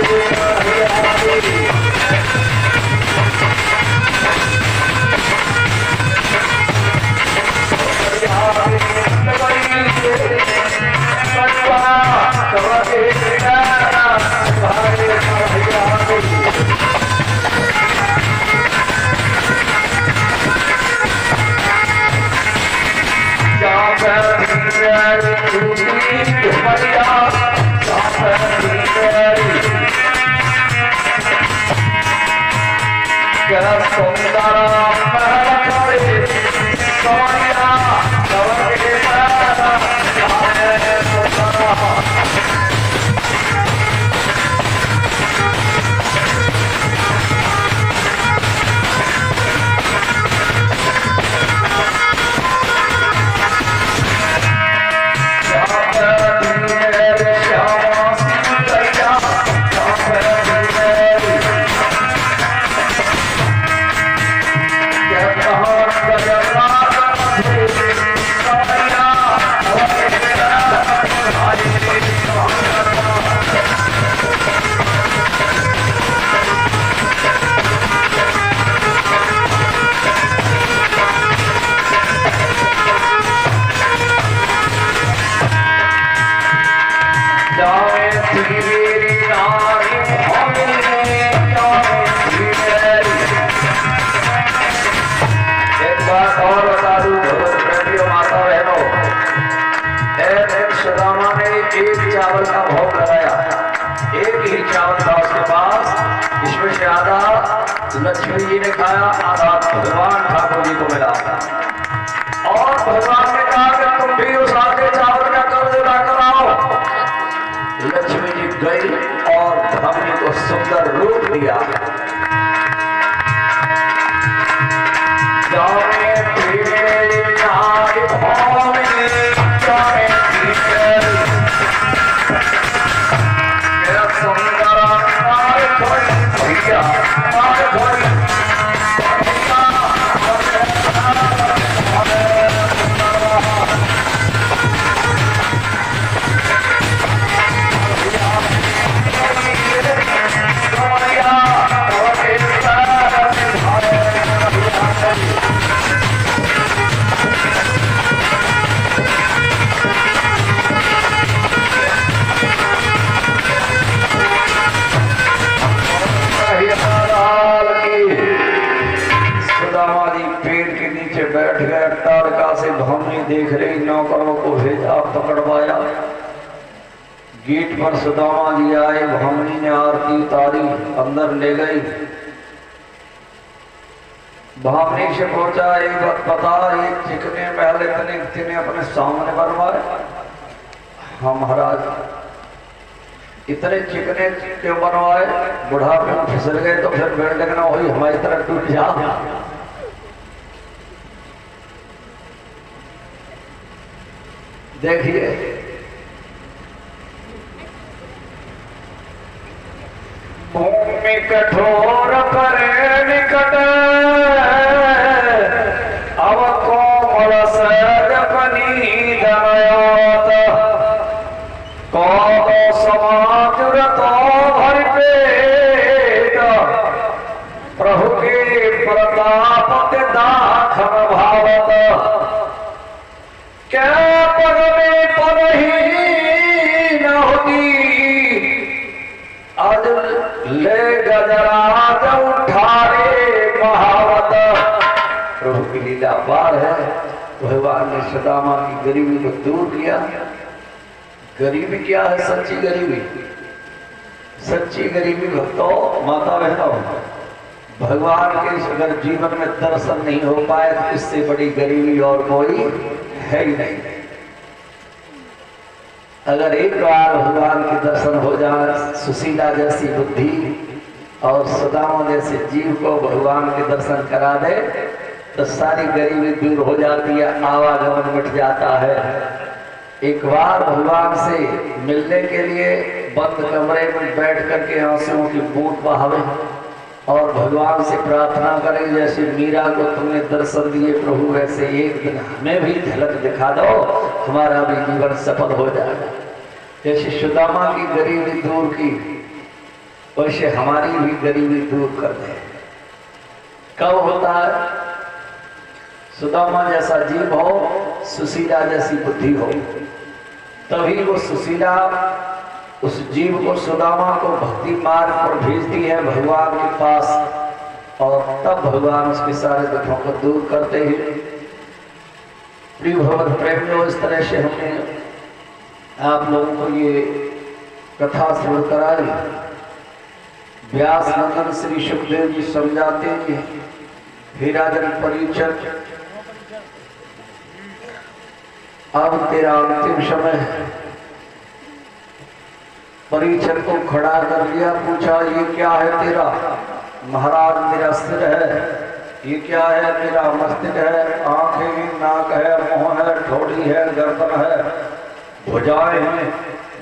लक्ष्मी जी ने खाया, आधा भगवान ठाकुर जी को मिला, और भगवान ने कहा कि तुम भी उस आधे चावल का कर्ज अदा कराओ। लक्ष्मी जी गई और धमनी को सुंदर रूप दिया। बैठ गए, तारका से भावनी देख रही, नौकरों को भेजा, पकड़वाया। गेट पर सुदामा जी आए, भावनी ने आरती उतारी, अंदर ले गई। भावनी से पूछा, एक बात बता, ये चिकने महल इतने अपने सामने बनवाए? हाँ महाराज, इतने चिकने क्यों बनवाए? बुढ़ापे में फिसल गए तो फिर बिल्डिंग ना हुई, हमारी तरह टूट जा। देखिए भूमि कठोर करे निकट दामत दाखम भावत क्या पग में पर ही न होती आज ले गजराज उठारे महावत। प्रभु की लीला पार है। भगवान ने सुदामा की गरीबी को दूर किया। गरीबी क्या है? सच्ची गरीबी। सच्ची गरीबी भक्तों, माता बहनों, भगवान के अगर जीवन में दर्शन नहीं हो पाए तो इससे बड़ी गरीबी और कोई है ही नहीं। अगर एक बार भगवान के दर्शन हो जाए, सुशीला जैसी बुद्धि और सुदामा जैसे जीव को भगवान के दर्शन करा दे तो सारी गरीबी दूर हो जाती है, आवागमन मिट जाता है। एक बार भगवान से मिलने के लिए बंद कमरे में बैठ करके आंसुओं की बूंद बहावे और भगवान से प्रार्थना करें, जैसे मीरा को तुमने दर्शन दिए प्रभु, वैसे एक दिन हमें भी झलक दिखा दो, हमारा भी जीवन सफल हो जाएगा। जैसे सुदामा की गरीबी दूर की, वैसे हमारी भी गरीबी दूर कर दे। कब होता है? सुदामा जैसा जीव हो, सुशीला जैसी बुद्धि हो, तभी वो सुशीला उस जीव को, सुदामा को भक्ति मार्ग पर भेजती है भगवान के पास, और तब भगवान उसके सारे दुखों को दूर करते हैं। प्रिय भगवत प्रेमियों, इस तरह से हमने आप लोगों को ये कथा श्रवण कराई। व्यास नंदन श्री सुखदेव जी समझाते हैं, हे राजन परीक्षित, अब तेरा अंतिम समय है। परीक्षित को खड़ा कर लिया, पूछा ये क्या है तेरा? महाराज मेरा सिर है। ये क्या है? मेरा मस्तिष्क है, आंखें, नाक है, मुंह है, ठोड़ी है, गर्दन है, भुजाएं हैं,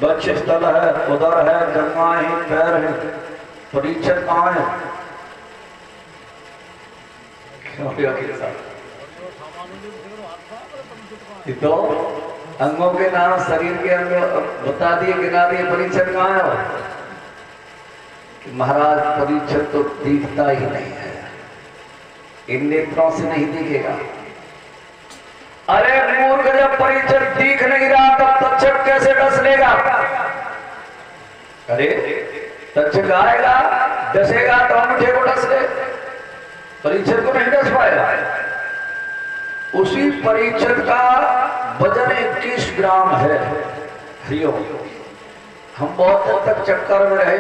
वक्षस्थल है, उदर है, जंघाएं, पैर है। परीक्षित कहाँ है? तो अंगों के नाम, शरीर के अंग बता दिए, गिना दिए, परीक्षित कहाँ है? महाराज परीक्षित तो दिखता ही नहीं है, इन नेत्रों से नहीं दिखेगा। अरे मूर्ख, जब परीक्षित दिख नहीं रहा तब तक्षक कैसे डस लेगा? अरे तक्षक आएगा, डसेगा तो अंगूठे को डस ले, परीक्षित को नहीं डस पाएगा। उसी परीक्षित का वजन 21 ग्राम है। हरिओम। हम बहुत दिन तक चक्कर में रहे,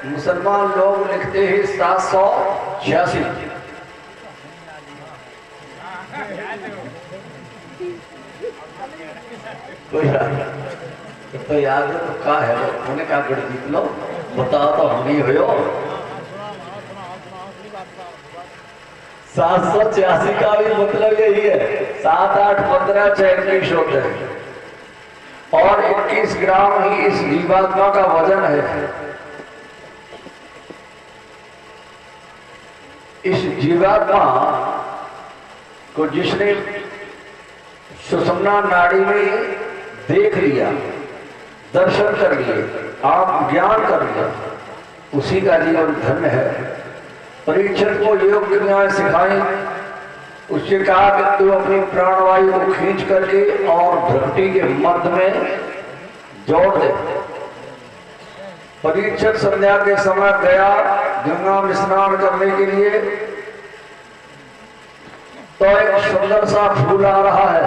मुसलमान लोग लिखते हैं 786। तो याद है तो क्या है? उन्होंने क्या गढ़ जीत लो, बताओ तो हम ही हो। 786 का भी मतलब यही है, 7, 8, 15, 21 होते हैं, और 21 ग्राम ही इस जीवात्मा का वजन है। इस जीवात्मा को जिसने सुषुम्ना नाड़ी में देख लिया, दर्शन कर लिए, आप ज्ञान कर लिया, उसी का जीवन धन्य है। परीक्षित को योग क्रियाएं सिखाई, उससे कहा कि तू अपनी प्राणवायु को खींच करके और भ्रमटी के मध्य में जोड़ दे। परीक्षित संध्या के समय गया गंगा में स्नान करने के लिए, तो एक सुंदर सा फूल आ रहा है,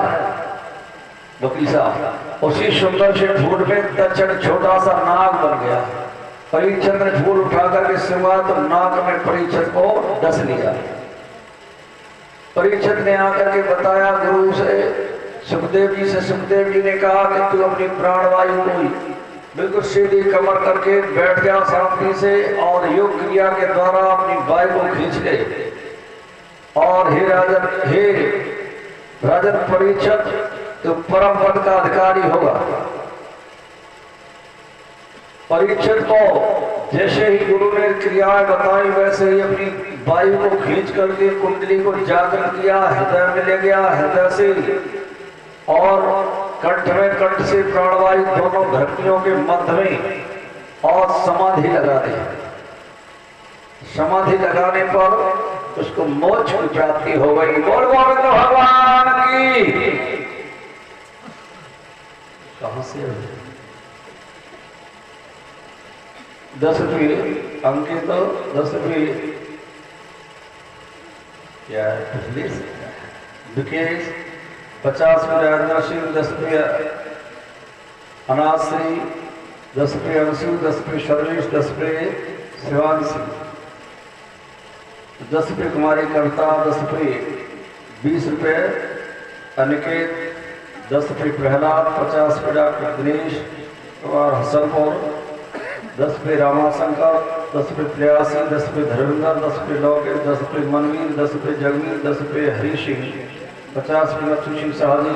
वकील साहब, उसी सुंदर से फूल में तक्षण छोटा सा नाग बन गया। परीक्षित ने फूल उठा करके सुंगा तो नाक में परीक्षित को डस लिया। परीक्षित ने आकर के बताया गुरु से, सुखदेव जी से। सुखदेव जी ने कहा कि तू अपनी प्राणवायु को बिल्कुल सीधी कमर करके बैठ जा शांति से, और योग क्रिया के द्वारा अपनी वायु को खींच ले। और हे राजन परीक्षित, तो परम पद का अधिकारी होगा। परीक्षित को जैसे ही गुरु ने क्रियाएं बताई, वैसे ही अपनी वायु को खींच करके कुंडली को जागृत किया, हृदय में ले गया, हृदय से और कंठ में, कंठ से प्राणवायु दोनों धरतियों के मध्य में, और समाधि लगा दी। समाधि लगाने पर उसको मोक्ष की प्राप्ति हो गई। बोल गोविंद भगवान की। कहां से 10 रुपये अंकित तो 10 रुपये क्या विकेश 50 रुपये नरसिंह 10 रुपये अनाश्री 10 रुपये अंशु 10 रुपये शर्मिश 10 रुपये शिवांशी 10 रुपये कुमारी कविता 10 रुपये 20 रुपये अनिकेत 10 रुपये प्रहलाद 50 रुपये डॉक्टर दिनेश कुमार हसनपुर 10 रुपये रामाशंकर 10 रुपये प्रयासी 10 रुपये धर्मेंद्र 10 रुपये लोकेश 10 रुपये मनवीर 10 रुपये जगवीर 10 रुपये हरी सिंह 50 रुपये लक्ष्मी सिंह शाहजी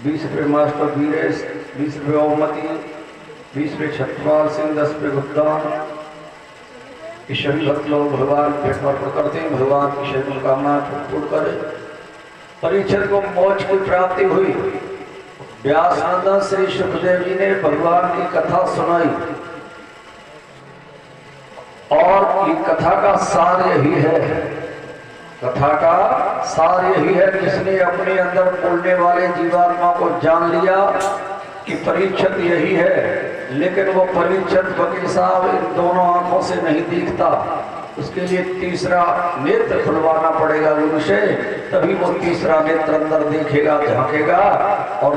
20 रुपये मास्टर वीरेश 20 रुपये ओमती 20 रुपये छत्रपाल सिंह 10 रुपये गुप्ता। ये सभी भक्त लोग भगवान पेट पर करते हैं, भगवान की सभी मनोकामना पूर्ण करे। परीक्षित को मोक्ष की प्राप्ति हुई। व्यासनंदन श्री सुखदेव जी ने भगवान की कथा सुनाई और ये कथा का सार यही है, कथा का सार यही है, जिसने अपने अंदर बोलने वाले जीवात्मा को जान लिया कि परीक्षित यही है, लेकिन वो परीक्षित वकील साहब इन दोनों आंखों से नहीं दिखता, उसके लिए तीसरा नेत्र खुलवाना पड़ेगा गुरु से, तभी वो तीसरा नेत्र अंदर देखेगा, झांकेगा और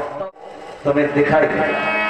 तुम्हें दिखाई देगा।